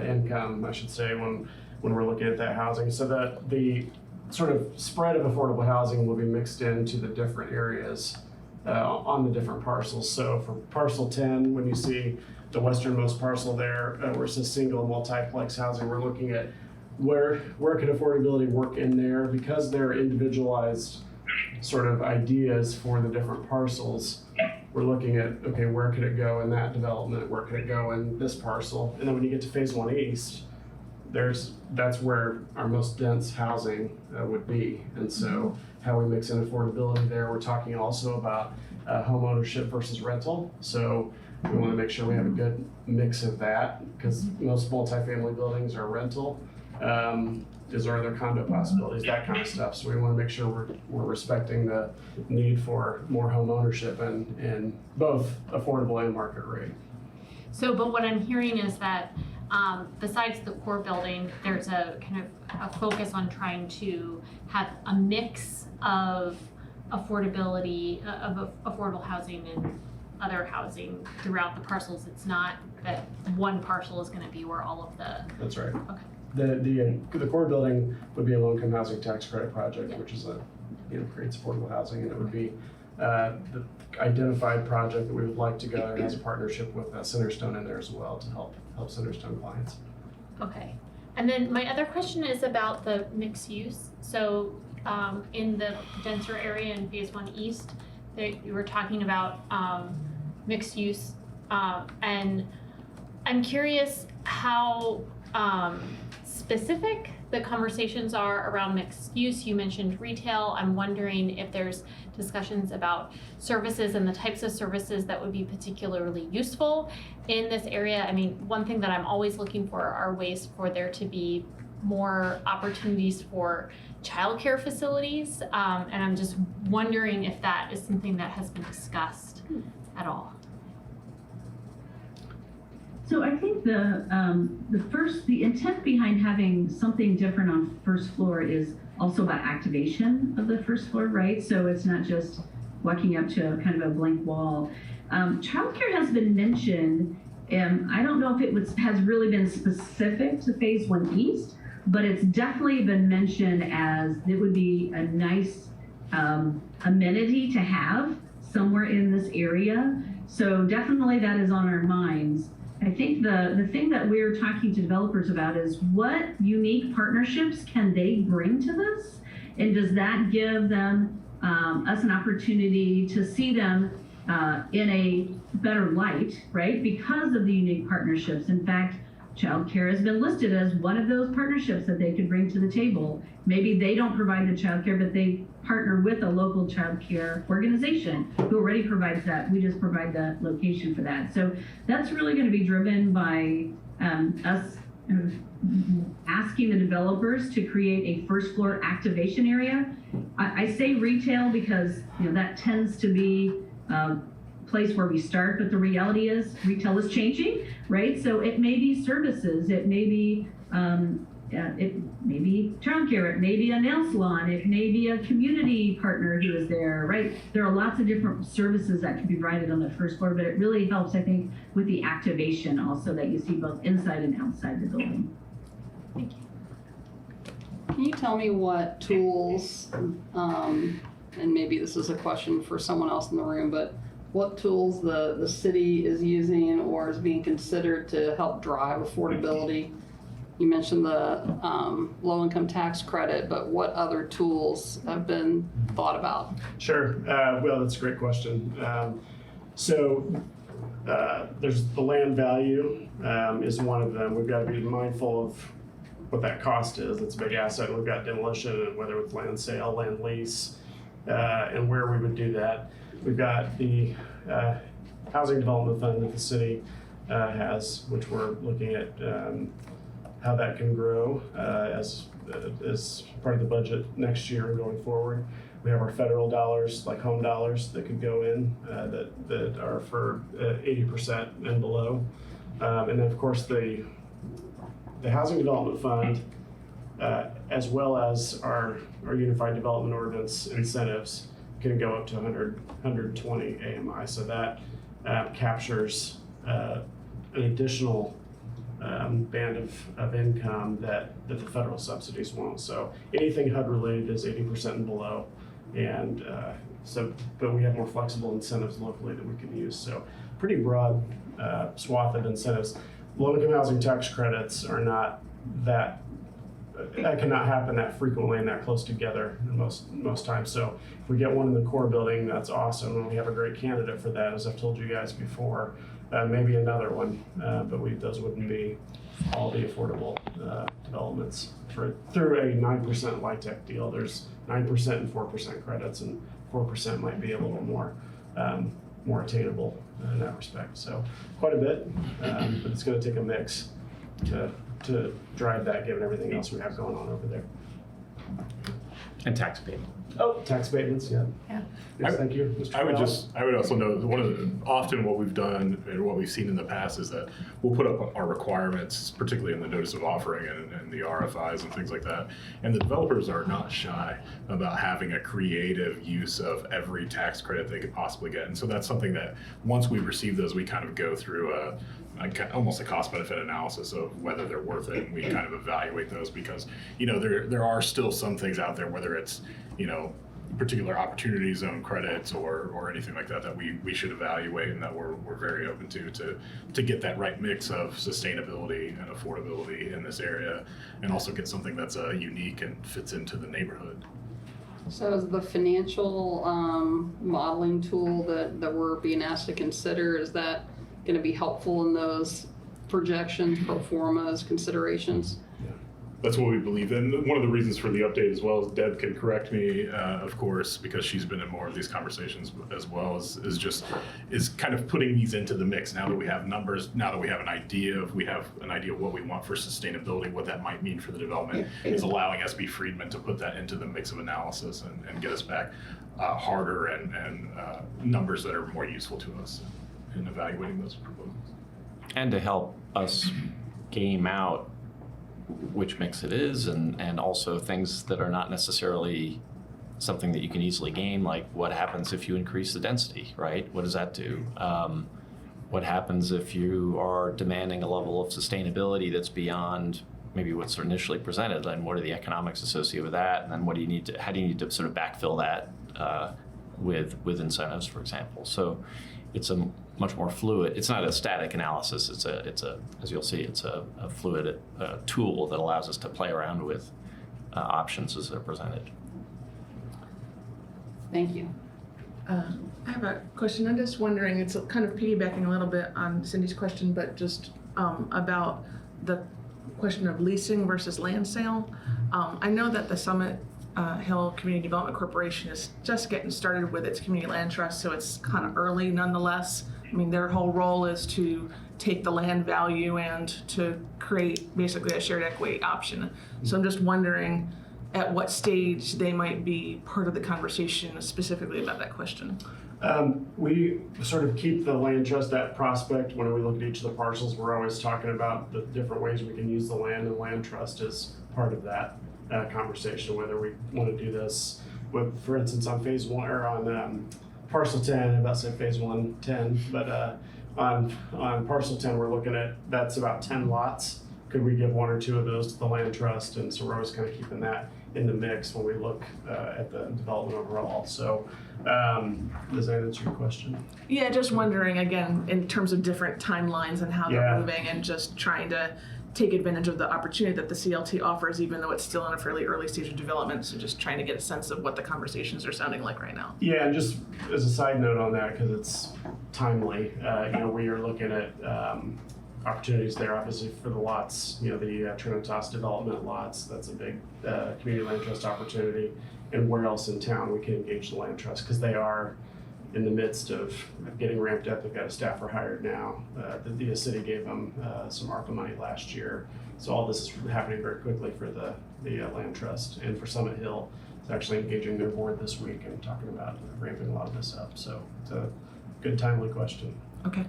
S6: income, I should say, when we're looking at that housing. So that the sort of spread of affordable housing will be mixed into the different areas on the different parcels. So for parcel 10, when you see the westernmost parcel there, where it says single multiplex housing, we're looking at where could affordability work in there, because they're individualized sort of ideas for the different parcels. We're looking at, okay, where could it go in that development? Where could it go in this parcel? And then when you get to phase 1 east, that's where our most dense housing would be. And so how we mix in affordability there, we're talking also about home ownership versus rental. So we want to make sure we have a good mix of that, because most multifamily buildings are rental. Are there condo possibilities, that kind of stuff. So we want to make sure we're respecting the need for more home ownership and both affordable and market rate.
S4: So, but what I'm hearing is that besides the core building, there's a kind of a focus on trying to have a mix of affordability, of affordable housing and other housing throughout the parcels. It's not that one parcel is going to be where all of the...
S6: That's right.
S4: Okay.
S6: The core building would be a low-income housing tax credit project, which is creates affordable housing, and it would be the identified project that we would like to go and has a partnership with Centerstone in there as well to help Centerstone clients.
S4: Okay. And then my other question is about the mixed use. So in the denser area in phase 1 east, you were talking about mixed use, and I'm curious how specific the conversations are around mixed use. You mentioned retail. I'm wondering if there's discussions about services and the types of services that would be particularly useful in this area. I mean, one thing that I'm always looking for are ways for there to be more opportunities for childcare facilities, and I'm just wondering if that is something that has been discussed at all.
S9: So I think the intent behind having something different on first floor is also about activation of the first floor, right? So it's not just walking up to kind of a blank wall. Childcare has been mentioned. I don't know if it has really been specific to phase 1 east, but it's definitely been mentioned as it would be a nice amenity to have somewhere in this area. So definitely that is on our minds. I think the thing that we're talking to developers about is what unique partnerships can they bring to this? And does that give them us an opportunity to see them in a better light, right? Because of the unique partnerships. In fact, childcare has been listed as one of those partnerships that they could bring to the table. Maybe they don't provide the childcare, but they partner with a local childcare organization who already provides that. We just provide the location for that. So that's really going to be driven by us asking the developers to create a first floor activation area. I say retail because that tends to be place where we start, but the reality is retail is changing, right? So it may be services, it may be It may be childcare, it may be a nail salon, it may be a community partner who is there, right? There are lots of different services that can be provided on the first floor, but it really helps, I think, with the activation also that you see both inside and outside the building.
S4: Thank you.
S1: Can you tell me what tools, and maybe this is a question for someone else in the room, but what tools the city is using or is being considered to help drive affordability? You mentioned the low-income tax credit, but what other tools have been thought about?
S6: Sure. Well, that's a great question. There's the land value is one of them. We've got to be mindful of what that cost is. It's a big asset. And we've got demolition, and whether it's land sale, land lease, and where we would do that. We've got the housing development fund that the city has, which we're looking at how that can grow as part of the budget next year and going forward. We have our federal dollars, like home dollars, that could go in that are for 80% and below. And then, of course, the Housing Development Fund, as well as our Unified Development Ordinance incentives, can go up to 120 AMI. So that captures an additional band of income that the federal subsidies won't. So anything HUD related is 80% and below. And but we have more flexible incentives locally that we can use. So pretty broad swath of incentives. Low-income housing tax credits are not that cannot happen that frequently and that close together most times. So if we get one in the core building, that's awesome, and we have a great candidate for that, as I've told you guys before. Maybe another one, but those wouldn't be all the affordable developments. Through a 9% LIHTC deal, there's 9% and 4% credits, and 4% might be a little more attainable in that respect. So quite a bit, but it's going to take a mix to drive that, given everything else we have going on over there.
S7: And tax abatement.
S6: Oh, tax abatements, yeah.
S4: Yeah.
S6: Yes, thank you, Mr.
S8: I would also note often what we've done and what we've seen in the past is that we'll put up our requirements, particularly in the notice of offering and the RFIs and things like that. And the developers are not shy about having a creative use of every tax credit they could possibly get. And so that's something that once we receive those, we kind of go through almost a cost benefit analysis of whether they're worth it, and we kind of evaluate those because there are still some things out there, whether it's particular opportunity zone credits or anything like that we should evaluate, and that we're very open to get that right mix of sustainability and affordability in this area, and also get something that's unique and fits into the neighborhood.
S1: So is the financial modeling tool that we're being asked to consider, is that going to be helpful in those projections, pro formas, considerations?
S8: That's what we believe in. One of the reasons for the update as well, as Deb can correct me, of course, because she's been in more of these conversations as well, is kind of putting these into the mix now that we have numbers, now that we have an idea of what we want for sustainability, what that might mean for the development, is allowing SB Friedman to put that into the mix of analysis and get us back harder and numbers that are more useful to us in evaluating those proposals.
S7: And to help us game out which mix it is, and also things that are not necessarily something that you can easily game, like what happens if you increase the density, right? What does that do? What happens if you are demanding a level of sustainability that's beyond maybe what's initially presented, and what are the economics associated with that? And then how do you need to sort of backfill that with incentives, for example? So it's a much more fluid. It's not a static analysis. It's a as you'll see, it's a fluid tool that allows us to play around with options as they're presented.
S1: Thank you.
S3: I have a question. I'm just wondering, it's kind of piggybacking a little bit on Cindy's question, but just about the question of leasing versus land sale. I know that the Summit Hill Community Development Corporation is just getting started with its community land trust, so it's kind of early nonetheless. I mean, their whole role is to take the land value and to create basically a shared equity option. So I'm just wondering at what stage they might be part of the conversation specifically about that question.
S6: We sort of keep the land trust at prospect. When we look at each of the parcels, we're always talking about the different ways we can use the land, and land trust is part of that conversation, whether we want to do this with, for instance, on phase 1 or on parcel 10, about to say phase 110, but on parcel 10, we're looking at, that's about 10 lots. Could we give 1 or 2 of those to the land trust? And so we're always kind of keeping that in the mix when we look at the development overall. So does that answer your question?
S3: Yeah, just wondering again in terms of different timelines and how they're moving, and just trying to take advantage of the opportunity that the CLT offers, even though it's still in a fairly early stage of development. So just trying to get a sense of what the conversations are sounding like right now.
S6: Yeah, and just as a side note on that, because it's timely, we are looking at opportunities there, obviously, for the lots, the Trinitas development lots. That's a big community land trust opportunity. And where else in town we can engage the land trust, because they are in the midst of getting ramped up. They've got a staffer hired now. The city gave them some ARPA money last year. So all this is happening very quickly for the land trust. And for Summit Hill, it's actually engaging their board this week and talking about ramping a lot of this up. So it's a good, timely question.
S3: Okay.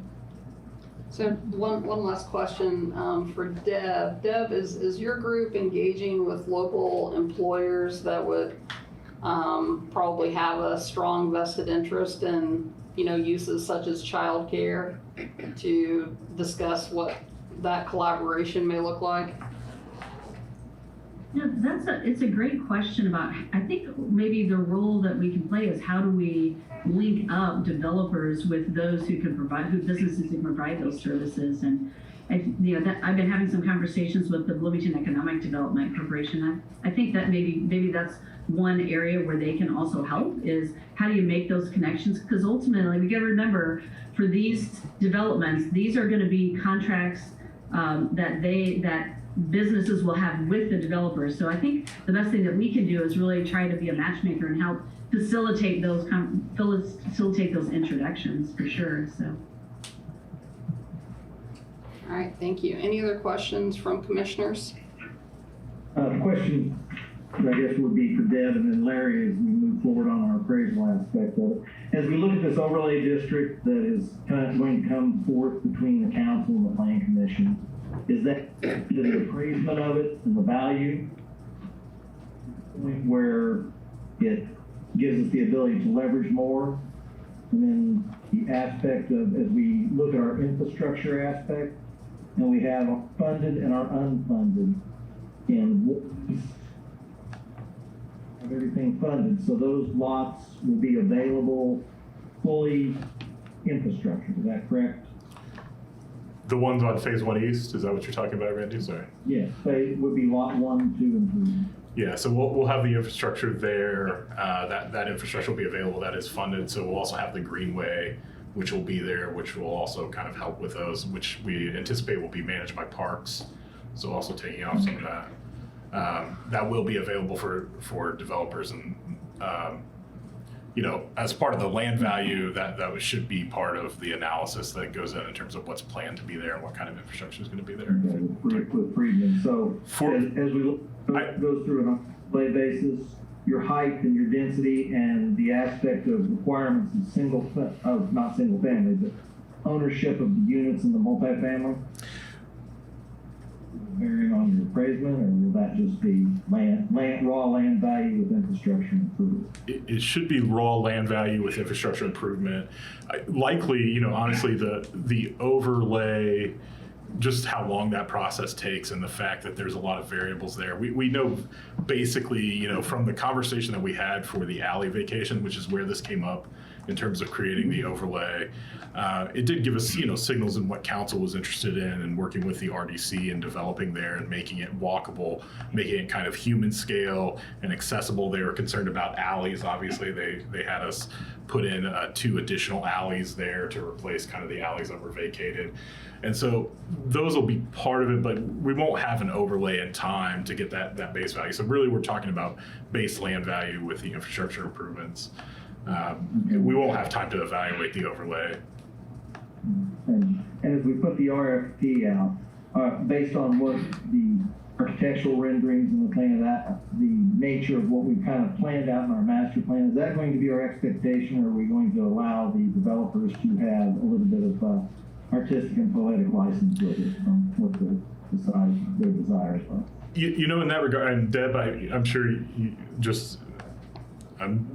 S1: So one last question for Deb. Deb, is your group engaging with local employers that would probably have a strong vested interest in, uses such as childcare to discuss what that collaboration may look like?
S9: Yeah, it's a great question about, I think maybe the role that we can play is how do we link up developers with those who businesses who provide those services. And I've been having some conversations with the Bloomington Economic Development Corporation. I think that maybe that's one area where they can also help, is how do you make those connections? Because ultimately, we got to remember, for these developments, these are going to be contracts that businesses will have with the developers. So I think the best thing that we can do is really try to be a matchmaker and help facilitate those introductions for sure. So.
S1: All right, thank you. Any other questions from commissioners?
S5: The question, I guess, would be for Deb and then Larry as we move forward on our appraisal aspect of it. As we look at this overlay district that is kind of going to come forth between the council and the planning commission, is that the appraisement of it and the value where it gives us the ability to leverage more, and then the aspect of, as we look at our infrastructure aspect, and we have our funded and our unfunded, and have everything funded, so those lots will be available fully infrastructure. Is that correct?
S8: The ones on phase 1 East, is that what you're talking about, Randy? Sorry.
S5: Yes, they would be lot 1, 2, and 3.
S8: Yeah, so we'll have the infrastructure there. That infrastructure will be available. That is funded. So we'll also have the greenway, which will be there, which will also kind of help with those, which we anticipate will be managed by Parks. So also taking off some of that. That will be available for developers, and as part of the land value, that should be part of the analysis that goes in terms of what's planned to be there and what kind of infrastructure is going to be there.
S5: With Friedman. So as we go through an overlay basis, your height and your density and the aspect of requirements of not single family, but ownership of the units in the multifamily, varying on your appraisement, or will that just be raw land value with infrastructure improvement?
S8: It should be raw land value with infrastructure improvement. Likely, honestly, the overlay, just how long that process takes and the fact that there's a lot of variables there. We know basically, from the conversation that we had for the alley vacation, which is where this came up in terms of creating the overlay, it did give us, signals in what council was interested in and working with the RDC and developing there and making it walkable, making it kind of human scale and accessible. They were concerned about alleys. Obviously, they had us put in 2 additional alleys there to replace kind of the alleys that were vacated. And so those will be part of it, but we won't have an overlay in time to get that base value. So really, we're talking about base land value with the infrastructure improvements. We won't have time to evaluate the overlay.
S5: And as we put the RFP out, based on what the architectural renderings and the plan of that, the nature of what we've kind of planned out in our master plan, is that going to be our expectation, or are we going to allow the developers to have a little bit of artistic and poetic license with it from what the decide their desires are.
S8: You know, in that regard, and Deb, I'm sure you just.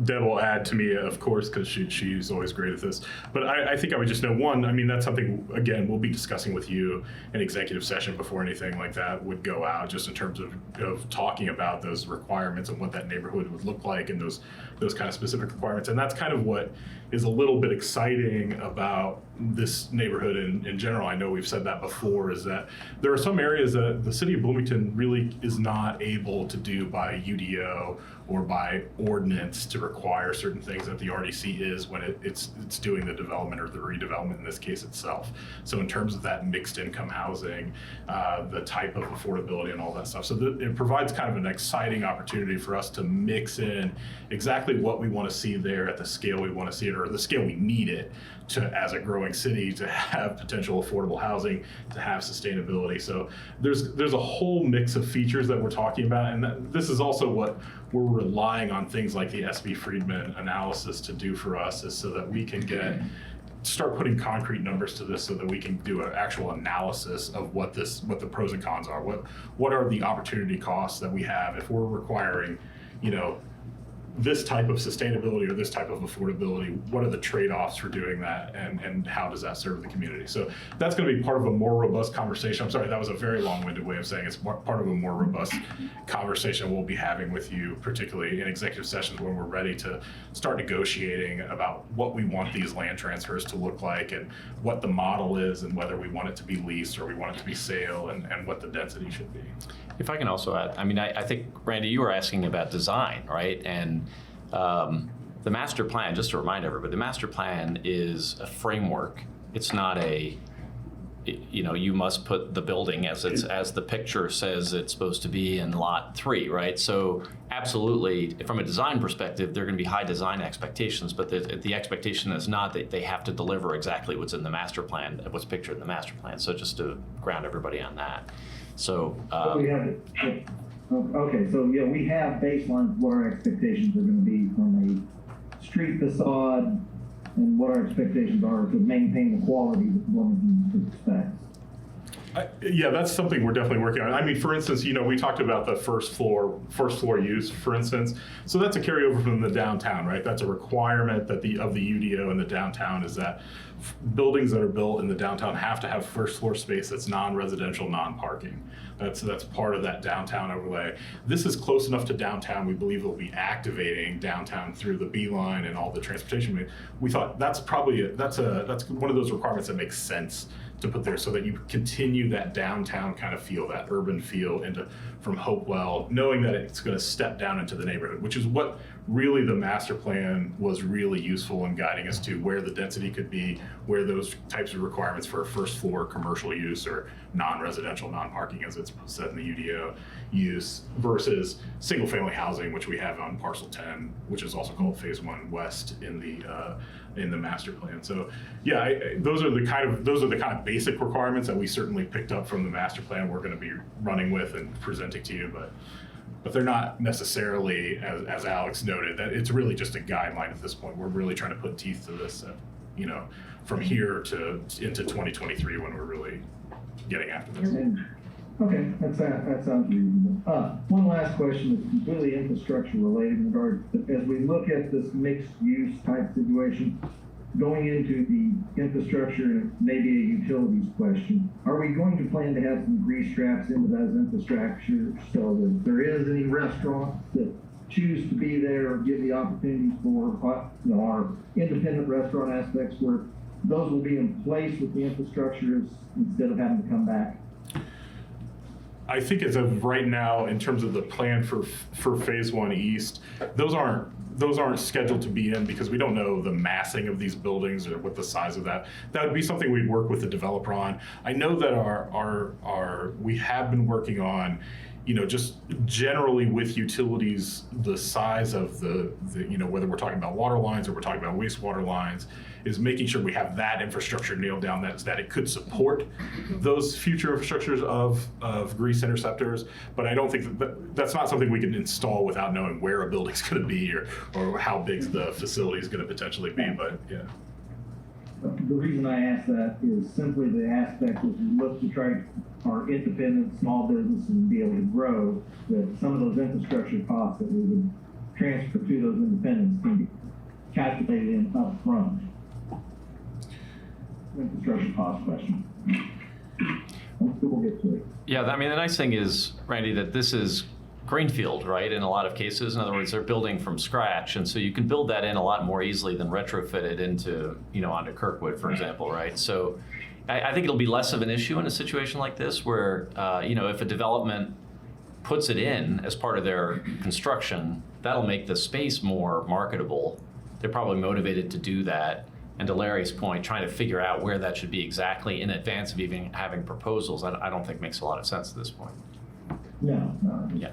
S8: Deb will add to me, of course, because she's always great at this. But I think I would just know, one, I mean, that's something, again, we'll be discussing with you in executive session before anything like that would go out, just in terms of talking about those requirements and what that neighborhood would look like and those kind of specific requirements. And that's kind of what is a little bit exciting about this neighborhood in general. I know we've said that before, is that there are some areas that the city of Bloomington really is not able to do by UDO or by ordinance to require certain things that the RDC is when it's doing the development or the redevelopment in this case itself. So in terms of that mixed income housing, the type of affordability and all that stuff. So it provides kind of an exciting opportunity for us to mix in exactly what we want to see there at the scale we want to see it, or the scale we need it to, as a growing city, to have potential affordable housing, to have sustainability. So there's a whole mix of features that we're talking about, and this is also what we're relying on things like the SB Friedman analysis to do for us, is so that we can start putting concrete numbers to this, so that we can do an actual analysis of what the pros and cons are. What are the opportunity costs that we have if we're requiring, you know, this type of sustainability or this type of affordability? What are the trade-offs for doing that, and how does that serve the community? So that's going to be part of a more robust conversation. I'm sorry, that was a very long-winded way of saying it's part of a more robust conversation we'll be having with you, particularly in executive sessions when we're ready to start negotiating about what we want these land transfers to look like, and what the model is, and whether we want it to be leased or we want it to be sale, and what the density should be.
S7: If I can also add, I mean, I think, Randy, you were asking about design, right? And the master plan, just to remind everybody, the master plan is a framework. It's not you must put the building as the picture says it's supposed to be in lot 3, right? So absolutely, from a design perspective, there are going to be high design expectations, but the expectation is not that they have to deliver exactly what's in the master plan, what's pictured in the master plan. So just to ground everybody on that. So
S5: we have okay, so yeah, we have baselines what our expectations are going to be from a street facade, and what our expectations are to maintain the quality that Bloomington expects.
S8: Yeah, that's something we're definitely working on. I mean, for instance, you know, we talked about the first floor use, for instance. So that's a carryover from the downtown, right? That's a requirement that of the UDO in the downtown, is that buildings that are built in the downtown have to have first floor space that's non-residential, non-parking. That's part of that downtown overlay. This is close enough to downtown. We believe we'll be activating downtown through the B line and all the transportation. We thought that's one of those requirements that makes sense to put there, so that you continue that downtown kind of feel, that urban feel from Hopewell, knowing that it's going to step down into the neighborhood, which is what really the master plan was really useful in guiding us to, where the density could be, where those types of requirements for first floor commercial use or non-residential, non-parking, as it's said in the UDO use, versus single family housing, which we have on parcel 10, which is also called phase 1 west in the master plan. So yeah, those are the kind of basic requirements that we certainly picked up from the master plan we're going to be running with and presenting to you, but they're not necessarily, as Alex noted, that it's really just a guideline at this point. We're really trying to put teeth to this, from here to into 2023, when we're really getting after this.
S5: Okay, that sounds reasonable. One last question that's completely infrastructure related in regards to, as we look at this mixed use type situation, going into the infrastructure, and maybe a utilities question, are we going to plan to have some grease traps into those infrastructure, so that if there is any restaurants that choose to be there or give the opportunities for our independent restaurant aspects, where those will be in place with the infrastructure instead of having to come back?
S8: I think as of right now, in terms of the plan for phase 1 East, those aren't scheduled to be in, because we don't know the massing of these buildings or what the size of that. That would be something we'd work with the developer on. I know that we have been working on, just generally with utilities, the size of the whether we're talking about water lines or we're talking about wastewater lines, is making sure we have that infrastructure nailed down, that it could support those future infrastructures of grease interceptors. But I don't think that's not something we can install without knowing where a building's going to be or how big the facility is going to potentially be. But yeah.
S5: The reason I ask that is simply the aspect that we look to try our independent small business and be able to grow, that some of those infrastructure costs that we would transfer to those independents can be calculated in upfront. Infrastructure cost question. We'll get to it.
S7: Yeah, I mean, the nice thing is, Randy, that this is greenfield, right, in a lot of cases. In other words, they're building from scratch, and so you can build that in a lot more easily than retrofit it into, onto Kirkwood, for example, right? So I think it'll be less of an issue in a situation like this where, if a development puts it in as part of their construction, that'll make the space more marketable. They're probably motivated to do that. And to Larry's point, trying to figure out where that should be exactly in advance of even having proposals, I don't think makes a lot of sense at this point.
S5: No.
S7: Yeah.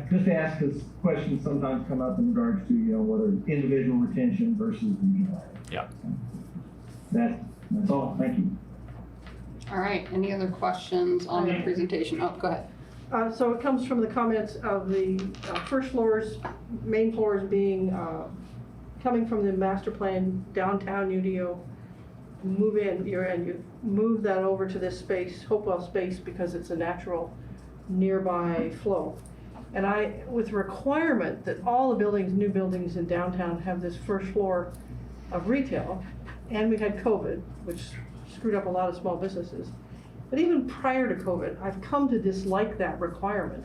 S5: Just to ask, because questions sometimes come up in regards to, whether individual retention versus regional.
S7: Yeah.
S5: That's all. Thank you.
S1: All right, any other questions on the presentation? Oh, go ahead.
S2: So it comes from the comments of the first floors, main floors being, coming from the master plan downtown UDO, move in, and you move that over to this space, Hopewell space, because it's a natural nearby flow. And with requirement that all the buildings, new buildings in downtown have this first floor of retail, and we've had COVID, which screwed up a lot of small businesses. But even prior to COVID, I've come to dislike that requirement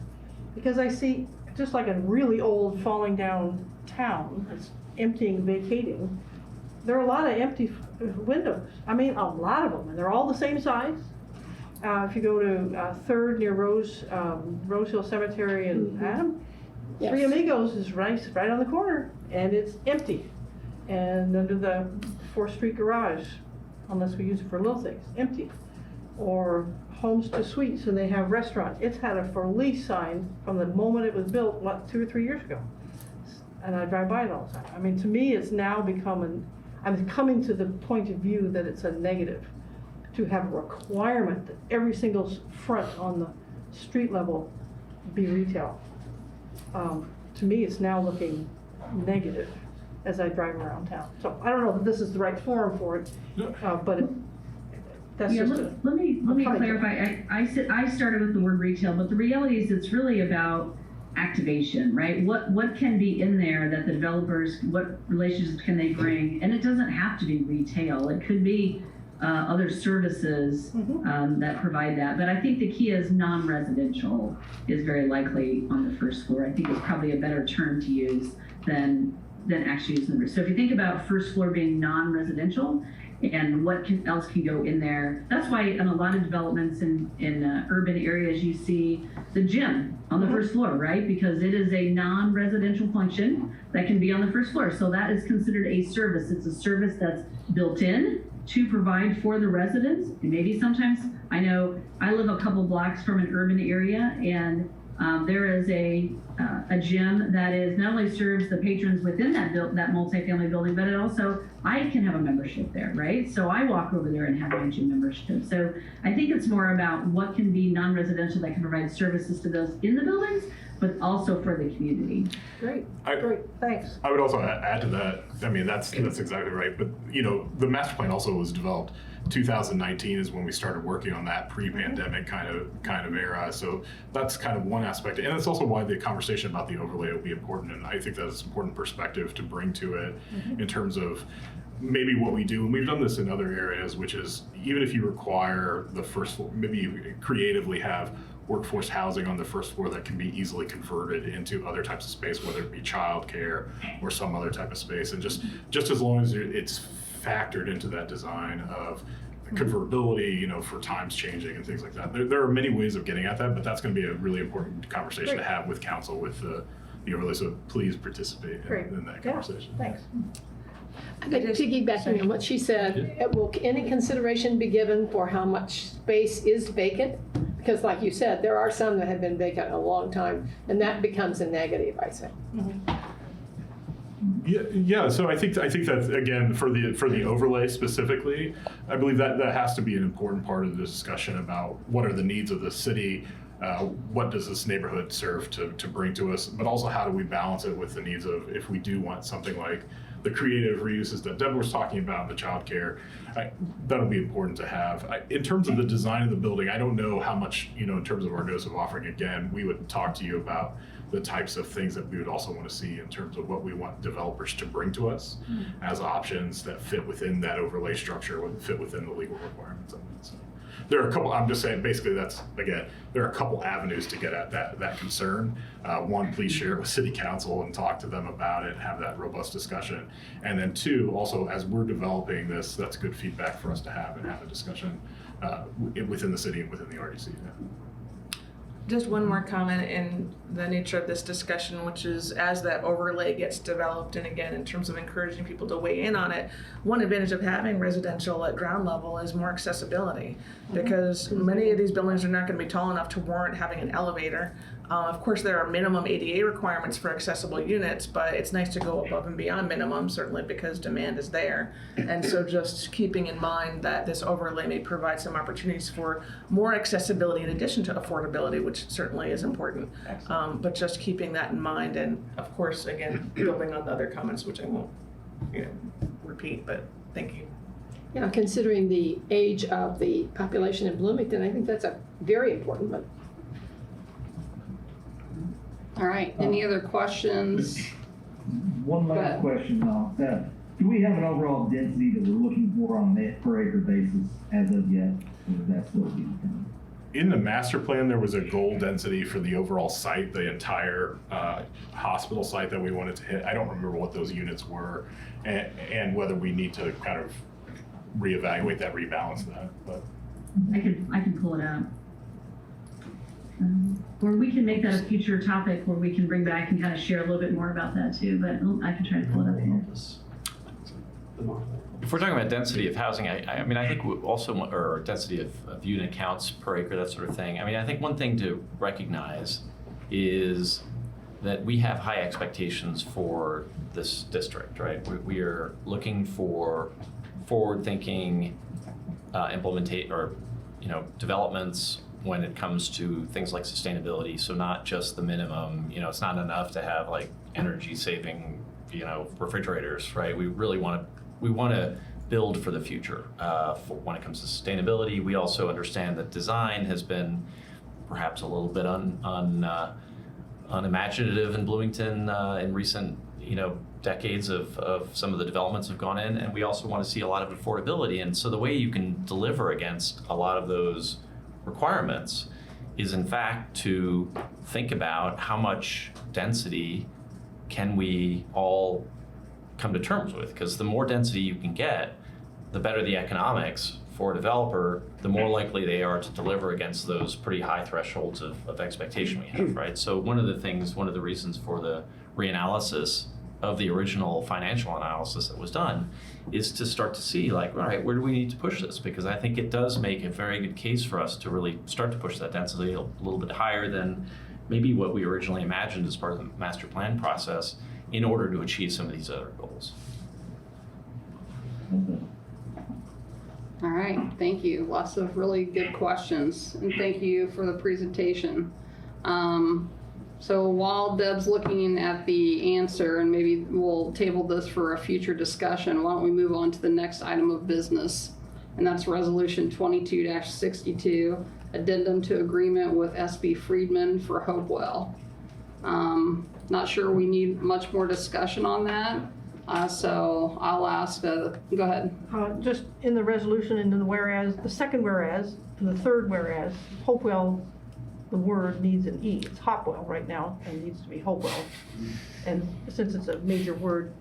S2: because I see just like a really old falling down town that's emptying, vacating, there are a lot of empty windows. I mean, a lot of them, and they're all the same size. If you go to 3rd near Rose Hill Cemetery in Adam,
S1: Yes.
S2: Three Amigos is right on the corner, and it's empty. And under the 4th Street garage, unless we use it for little things, empty. Or Homes to Suites, and they have restaurants. It's had a for lease sign from the moment it was built, 2 or 3 years ago. And I drive by it all the time. I mean, to me, it's now become I'm coming to the point of view that it's a negative to have a requirement that every single front on the street level be retail. To me, it's now looking negative as I drive around town. So I don't know if this is the right forum for it, but that's
S9: Yeah,
S2: just
S9: let me
S2: comment.
S9: clarify. I started with the word retail, but the reality is it's really about activation, right? What can be in there that the developers, what relationships can they bring? And it doesn't have to be retail. It could be other services that provide that. But I think the key is non-residential is very likely on the first floor. I think it's probably a better term to use than actually using the roof. So if you think about first floor being non-residential and what else can go in there, that's why in a lot of developments in urban areas you see the gym on the first floor, right? Because it is a non-residential function that can be on the first floor. So that is considered a service. It's a service that's built in to provide for the residents. And maybe sometimes, I know I live a couple blocks from an urban area, and there is a gym that is not only serves the patrons within that multifamily building, but it also, I can have a membership there, right? So I walk over there and have my gym membership. So I think it's more about what can be non-residential that can provide services to those in the buildings, but also for the community.
S2: Great, thanks.
S8: I would also add to that. I mean, that's exactly right. But the master plan also was developed. 2019 is when we started working on that pre-pandemic kind of era. So that's kind of one aspect, and it's also why the conversation about the overlay will be important. And I think that's an important perspective to bring to it in terms of maybe what we do. And we've done this in other areas, which is even if you require the first floor, maybe you creatively have workforce housing on the first floor that can be easily converted into other types of space, whether it be childcare or some other type of space. And just as long as it's factored into that design of convertibility, for times changing and things like that. There are many ways of getting at that, but that's going to be a really important conversation to have with council with the overlay. So please participate in that conversation.
S2: Thanks.
S10: I think piggybacking on what she said, will any consideration be given for how much space is vacant? Because like you said, there are some that have been vacant a long time, and that becomes a negative, I say.
S8: Yeah. So I think that again for the overlay specifically, I believe that has to be an important part of the discussion about what are the needs of the city, what does this neighborhood serve to bring to us, but also how do we balance it with the needs of if we do want something like the creative reuses that Deb was talking about, the childcare, that'll be important to have. In terms of the design of the building, I don't know how much, in terms of our notice of offering, again, we would talk to you about the types of things that we would also want to see in terms of what we want developers to bring to us as options that fit within that overlay structure, fit within the legal requirements of it. So there are a couple, I'm just saying, basically there are a couple avenues to get at that concern. One, please share it with City Council and talk to them about it, have that robust discussion. And then two, also, as we're developing this, that's good feedback for us to have and have a discussion within the city and within the RDC.
S3: Just one more comment in the nature of this discussion, which is as that overlay gets developed, and again, in terms of encouraging people to weigh in on it, one advantage of having residential at ground level is more accessibility, because many of these buildings are not going to be tall enough to warrant having an elevator. Of course, there are minimum ADA requirements for accessible units, but it's nice to go above and beyond minimum, certainly because demand is there. And so just keeping in mind that this overlay may provide some opportunities for more accessibility in addition to affordability, which certainly is important. But just keeping that in mind, and of course, again, building on the other comments, which I won't repeat, but thank you.
S10: Yeah, considering the age of the population in Bloomington, I think that's a very important one.
S1: All right, any other questions?
S5: One
S1: Go ahead.
S5: last question now. Do we have an overall density that we're looking for on a per acre basis as of yet? Or is that still to be determined?
S8: In the master plan, there was a goal density for the overall site, the entire hospital site that we wanted to hit. I don't remember what those units were and whether we need to kind of reevaluate that, rebalance that. But
S9: I can pull it out. Or we can make that a future topic where we can bring back and kind of share a little bit more about that too, but I can try to pull it up here.
S7: If we're talking about density of housing, I mean, I think we also want, or density of unit counts per acre, that sort of thing. I mean, I think one thing to recognize is that we have high expectations for this district, right? We are looking for forward-thinking developments when it comes to things like sustainability. So not just the minimum, it's not enough to have like energy saving, refrigerators, right? We really want to build for the future. For when it comes to sustainability, we also understand that design has been perhaps a little bit unimaginative in Bloomington in recent, decades of some of the developments have gone in, and we also want to see a lot of affordability. And so the way you can deliver against a lot of those requirements is in fact to think about how much density can we all come to terms with, because the more density you can get, the better the economics for a developer, the more likely they are to deliver against those pretty high thresholds of expectation we have, right? So one of the reasons for the reanalysis of the original financial analysis that was done is to start to see, like, all right, where do we need to push this? Because I think it does make a very good case for us to really start to push that density a little bit higher than maybe what we originally imagined as part of the master plan process in order to achieve some of these other goals.
S1: All right, thank you. Lots of really good questions, and thank you for the presentation. So while Deb's looking at the answer, and maybe we'll table this for a future discussion, why don't we move on to the next item of business? And that's Resolution 22-62, Addendum to Agreement with SB Friedman for Hopewell. Not sure we need much more discussion on that. So I'll ask, go ahead.
S2: Just in the resolution and in the whereas, the second whereas, and the third whereas, Hopewell, the word needs an E. It's Hopewell right now, and it needs to be Hopewell. And since it's a major word,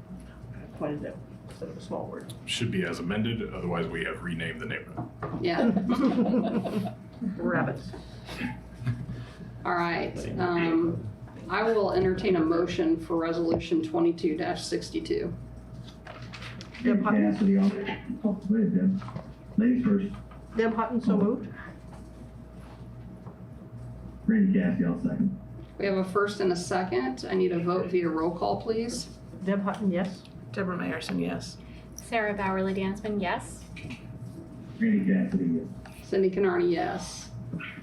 S2: I pointed it out instead of a small word.
S8: should be as amended, otherwise we have renamed the neighborhood.
S1: Yeah.
S2: Rabbits.
S1: All right. I will entertain a motion for Resolution 22-62.
S2: Deb Hutton.
S5: Cassidy, go ahead, Deb. Ladies first.
S2: Deb Hutton, so moved.
S5: Randy Cassidy, I'll second.
S1: We have a first and a second. I need a vote via roll call, please.
S2: Deb Hutton, yes.
S3: Deborah Meyerson, yes.
S4: Sarah Bowerly-Dansman, yes.
S5: Randy Cassidy, yes.
S1: Cindy Canardi, yes.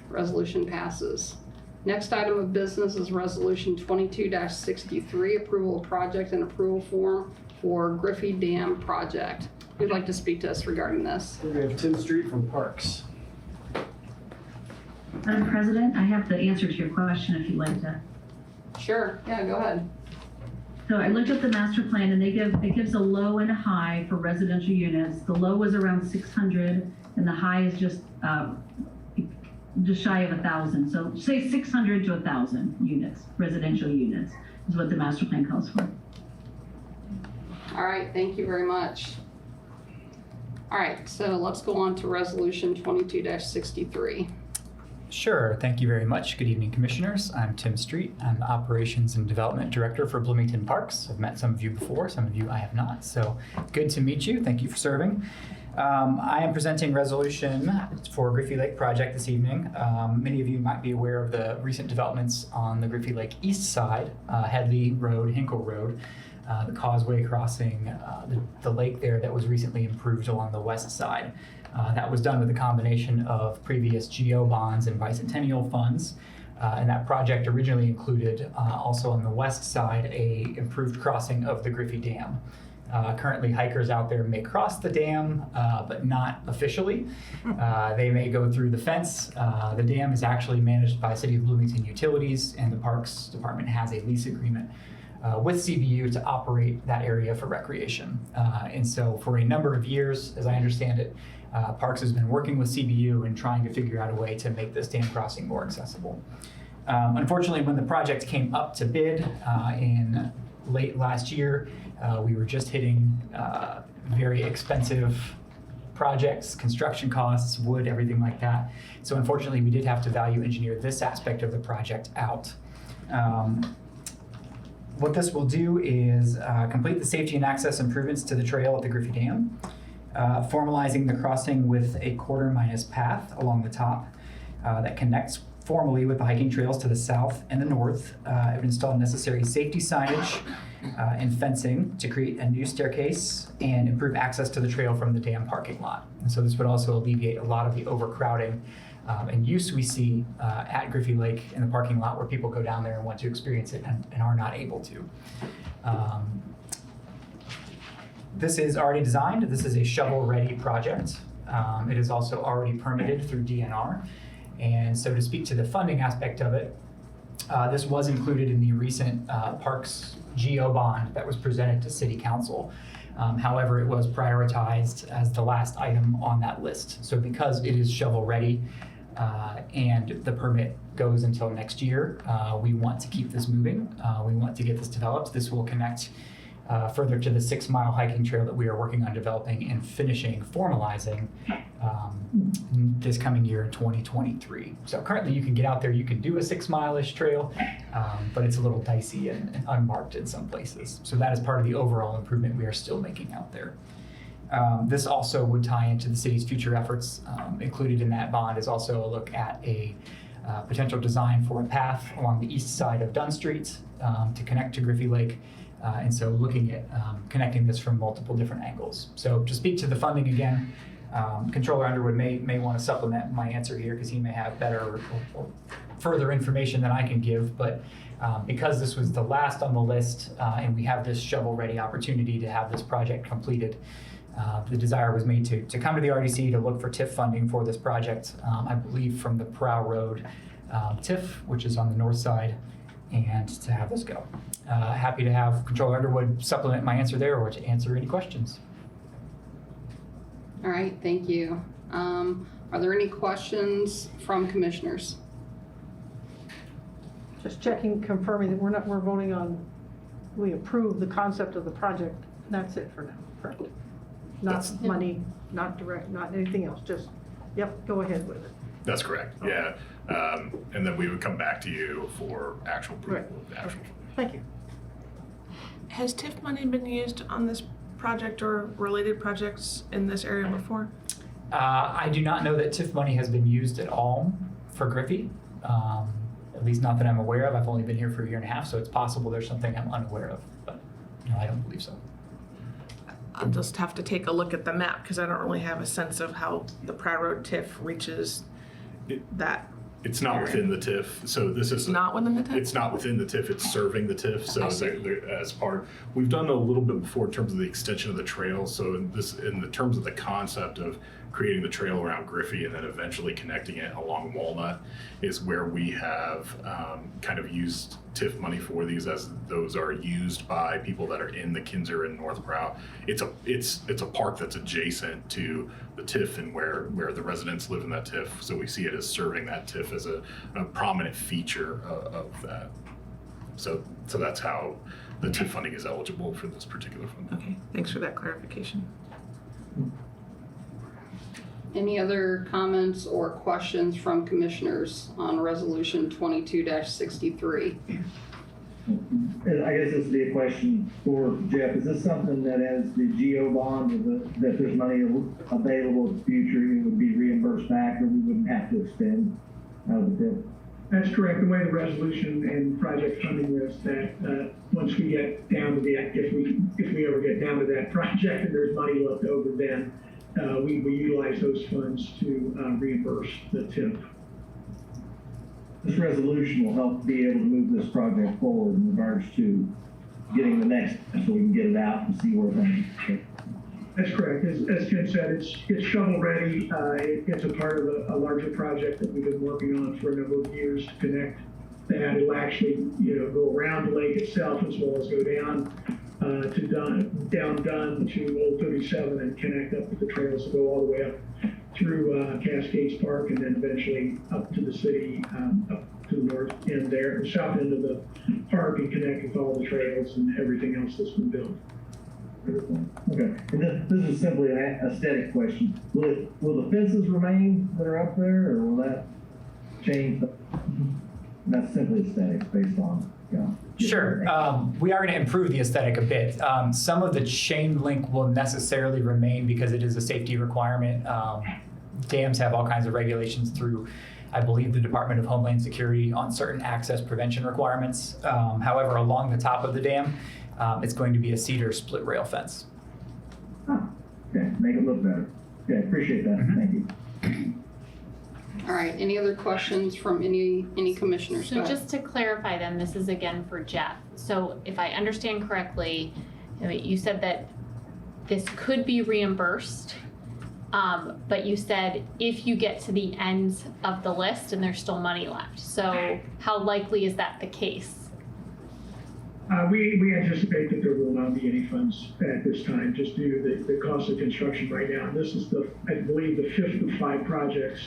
S1: Resolution passes. Next item of business is Resolution 22-63, approval of project and approval form for Griffey Dam project. Who'd like to speak to us regarding this?
S6: We have Tim Street from Parks.
S9: Madam President, I have the answer to your question if you'd like to.
S1: Sure, yeah, go ahead.
S9: So I looked at the master plan and it gives a low and a high for residential units. The low was around 600 and the high is just shy of 1,000. So say 600 to 1,000 units, residential units is what the master plan calls for.
S1: All right, thank you very much. All right, so let's go on to resolution 22-63.
S11: Sure, thank you very much. Good evening, Commissioners. I'm Tim Street. I'm the Operations and Development Director for Bloomington Parks. I've met some of you before, some of you I have not, so good to meet you. Thank you for serving. I am presenting resolution for Griffey Lake project this evening. Many of you might be aware of the recent developments on the Griffey Lake east side, Headley Road, Hinkle Road, the causeway crossing the lake there that was recently improved along the west side. That was done with a combination of previous GO bonds and bicentennial funds. And that project originally included also on the west side a improved crossing of the Griffey Dam. Currently, hikers out there may cross the dam, but not officially. They may go through the fence. The dam is actually managed by City of Bloomington Utilities, and the Parks Department has a lease agreement with CBU to operate that area for recreation. And so for a number of years, as I understand it, Parks has been working with CBU and trying to figure out a way to make this dam crossing more accessible. Unfortunately, when the project came up to bid in late last year, we were just hitting very expensive projects, construction costs, wood, everything like that. So unfortunately, we did have to value engineer this aspect of the project out. What this will do is complete the safety and access improvements to the trail at the Griffey Dam, formalizing the crossing with a quarter-minus path along the top that connects formally with the hiking trails to the south and the north. It would install necessary safety signage and fencing to create a new staircase and improve access to the trail from the dam parking lot. And so this would also alleviate a lot of the overcrowding and use we see at Griffey Lake in the parking lot where people go down there and want to experience it and are not able to. This is already designed. This is a shovel-ready project. It is also already permitted through DNR. And so to speak to the funding aspect of it, this was included in the recent Parks GO bond that was presented to City Council. However, it was prioritized as the last item on that list. So because it is shovel-ready and the permit goes until next year, we want to keep this moving. We want to get this developed. This will connect further to the 6-mile hiking trail that we are working on developing and finishing, formalizing this coming year in 2023. So currently you can get out there, you can do a 6-mile-ish trail, but it's a little dicey and unmarked in some places. So that is part of the overall improvement we are still making out there. This also would tie into the city's future efforts. Included in that bond is also a look at a potential design for a path along the east side of Dunn Street to connect to Griffey Lake. And so looking at connecting this from multiple different angles. So to speak to the funding again, Controller Underwood may want to supplement my answer here because he may have better or further information than I can give. But because this was the last on the list and we have this shovel-ready opportunity to have this project completed, the desire was made to come to the RDC to look for TIF funding for this project, I believe from the Prow Road TIF, which is on the north side, and to have this go. Happy to have Controller Underwood supplement my answer there or to answer any questions.
S1: All right, thank you. Are there any questions from commissioners?
S2: Just checking, confirming that we're voting on, we approve the concept of the project. That's it for now, correct? Not money, not direct, not anything else, just, yep, go ahead with it.
S8: That's correct, yeah. And then we would come back to you for actual approval of the actual.
S2: Thank you.
S3: Has TIF money been used on this project or related projects in this area before?
S11: I do not know that TIF money has been used at all for Griffey, at least not that I'm aware of. I've only been here for a year and a half, so it's possible there's something I'm unaware of, but no, I don't believe so.
S3: I'll just have to take a look at the map because I don't really have a sense of how the Prow Road TIF reaches that
S8: It's not within the TIF, so this is.
S3: Not within the TIF?
S8: It's not within the TIF, it's serving the TIF, so
S3: I see.
S8: they're as part. We've done a little bit before in terms of the extension of the trail, so in the terms of the concept of creating the trail around Griffey and then eventually connecting it along Walnut is where we have kind of used TIF money for these, as those are used by people that are in the Kinzer and North Brow. It's a park that's adjacent to the TIF and where the residents live in that TIF, so we see it as serving that TIF as a prominent feature of that. So that's how the TIF funding is eligible for this particular fund.
S3: Okay, thanks for that clarification.
S1: Any other comments or questions from commissioners on resolution 22-63?
S5: I guess this would be a question for Jeff. Is this something that as the GO bond, that there's money available in the future, it would be reimbursed back, or we wouldn't have to expend out of the TIF?
S12: That's correct. The way the resolution and project funding is that once we get down to if we ever get down to that project and there's money left over, then we utilize those funds to reimburse the TIF.
S5: This resolution will help be able to move this project forward in regards to getting the next, so we can get it out and see where things go.
S12: That's correct. As Ken said, it's shovel ready. It's a part of a larger project that we've been working on for a number of years to connect that. It'll actually, go around the lake itself as well as go down to Dunn to Old 37 and connect up with the trails to go all the way up through Cascades Park and then eventually up to the city, up to the north end there, the south end of the park, and connect with all the trails and everything else that's been built.
S5: Okay, and this is simply an aesthetic question. Will the fences remain that are up there, or will that change? That's simply aesthetics based on,
S11: Sure. We are going to improve the aesthetic a bit. Some of the chain link will necessarily remain because it is a safety requirement. Dams have all kinds of regulations through, I believe, the Department of Homeland Security on certain access prevention requirements. However, along the top of the dam, it's going to be a cedar split rail fence.
S5: Oh, okay, make it look better. Okay, appreciate that.
S11: Mm-hmm.
S5: Thank you.
S1: All right, any other questions from any commissioners? Go
S4: So
S1: ahead.
S4: just to clarify then, this is again for Jeff. So if I understand correctly, you said that this could be reimbursed, but you said if you get to the end of the list and there's still money left. So how likely is that the case?
S12: We anticipate that there will not be any funds at this time, just due to the cost of construction right now. And this is I believe, the 5th of 5 projects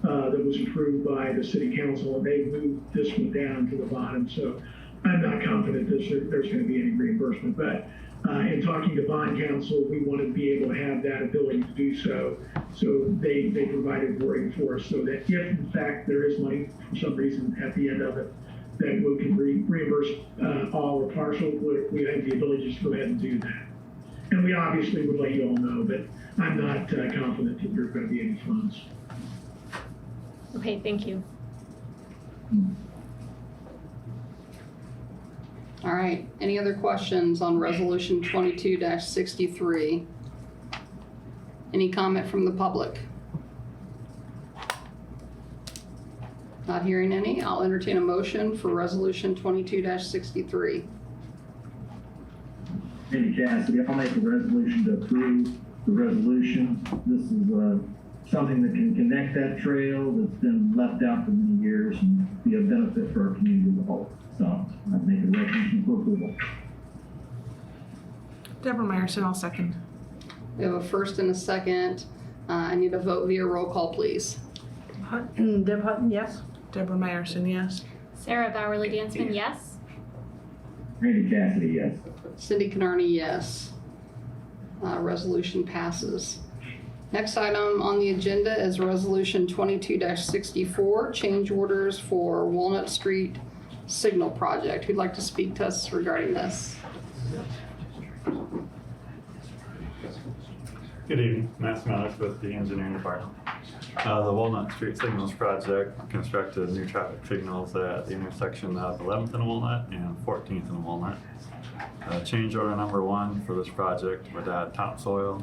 S12: that was approved by the city council, and they moved this one down to the bottom. So I'm not confident that there's going to be any reimbursement. But in talking to bond council, we want to be able to have that ability to do so. So they provided wording for us so that if in fact there is money for some reason at the end of it, that we can reimburse all or partial, we have the ability to just go ahead and do that. And we obviously would let you all know, but I'm not confident that there's going to be any funds.
S4: Okay, thank you.
S1: All right, any other questions on resolution 22-63? Any comment from the public? Not hearing any, I'll entertain a motion for resolution 22-63.
S5: Randy Cassidy, I'll make a resolution to approve the resolution. This is something that can connect that trail that's been left out for many years and be a benefit for our community as a whole. So I'd make a resolution for approval.
S3: Deborah Meyerson, I'll second.
S1: We have a first and a second. I need a vote via roll call, please.
S2: Deb Hutton, yes.
S3: Deborah Meyerson, yes.
S4: Sarah Bowerly Dansman, yes.
S5: Randy Cassidy, yes.
S1: Cindy Canarney, yes. Resolution passes. Next item on the agenda is resolution 22-64, change orders for Walnut Street Signal Project. Who'd like to speak to us regarding this?
S13: Good evening, Matt Smellick with the engineering department. The Walnut Street Signals Project constructed new traffic signals at the intersection of 11th and Walnut and 14th and Walnut. Change order number 1 for this project would add topsoil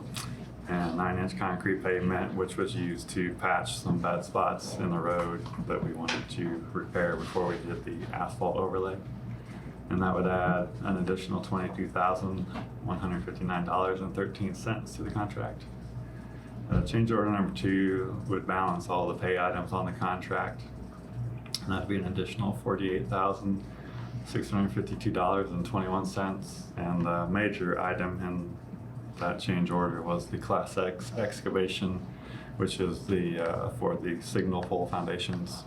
S13: and 9-inch concrete pavement, which was used to patch some bad spots in the road that we wanted to repair before we did the asphalt overlay. And that would add an additional $22,159.13 to the contract. Change order number 2 would balance all the pay items on the contract, and that'd be an additional $48,652.21. And the major item in that change order was the Class X excavation, which is the for the signal pole foundations.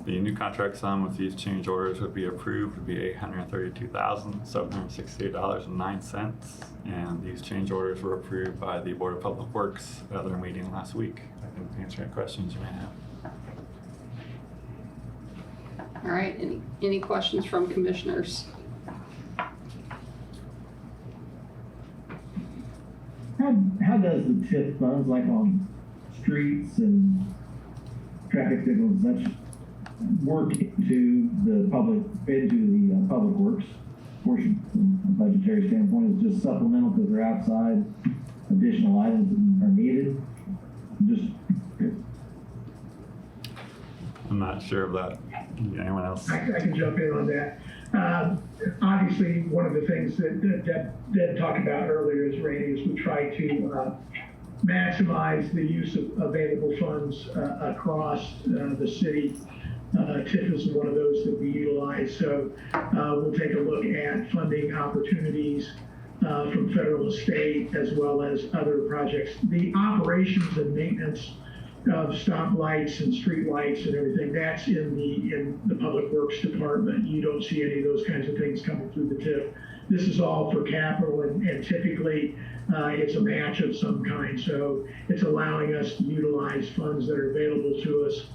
S13: The new contract sum with these change orders would be approved would be $832,768.09, and these change orders were approved by the Board of Public Works at their meeting last week. I can answer any questions you may have.
S1: All right, any questions from commissioners?
S5: How does the TIF funds, like on streets and traffic signals and such, work into the public works portion from a budgetary standpoint? Is it just supplemental because they're outside, additional items that are needed?
S13: I'm not sure of that. Anyone else?
S12: I can jump in on that. Obviously, one of the things that Deb talked about earlier is, Randy, is we try to maximize the use of available funds across the city. TIF is one of those that we utilize. So we'll take a look at funding opportunities from federal, state, as well as other projects. The operations and maintenance of stoplights and street lights and everything, that's in the Public Works Department. You don't see any of those kinds of things coming through the TIF. This is all for capital, and typically it's a match of some kind. So it's allowing us to utilize funds that are available to us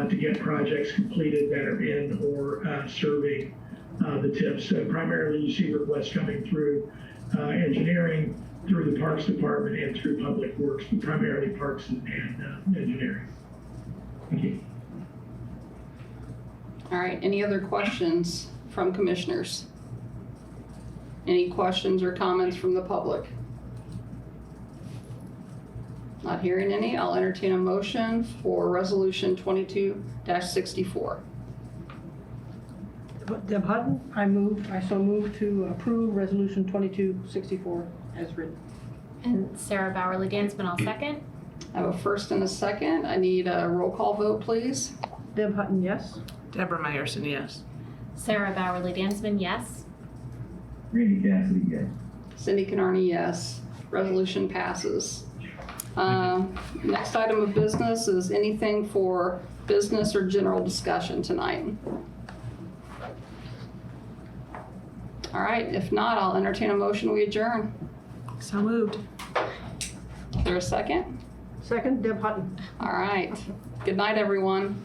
S12: to get projects completed that are in or serving the TIF. So primarily you see requests coming through engineering, through the Parks Department, and through Public Works, but primarily Parks and engineering. Thank you.
S1: All right, any other questions from commissioners? Any questions or comments from the public? Not hearing any, I'll entertain a motion for Resolution 22-64.
S2: Deb Hutton, I so move to approve Resolution 2264 as written.
S4: And Sarah Bowerly Dansman, I'll second.
S1: I have a first and a second. I need a roll call vote, please.
S2: Deb Hutton, yes.
S3: Deborah Meyerson, yes.
S4: Sarah Bowerly Dansman, yes.
S5: Randy Cassidy, yes.
S1: Cindy Canarney, yes. Resolution passes. Next item of business is anything for business or general discussion tonight. All right, if not, I'll entertain a motion, we adjourn.
S3: So moved.
S1: Is there a second?
S2: Second, Deb Hutton.
S1: All right. Good night, everyone.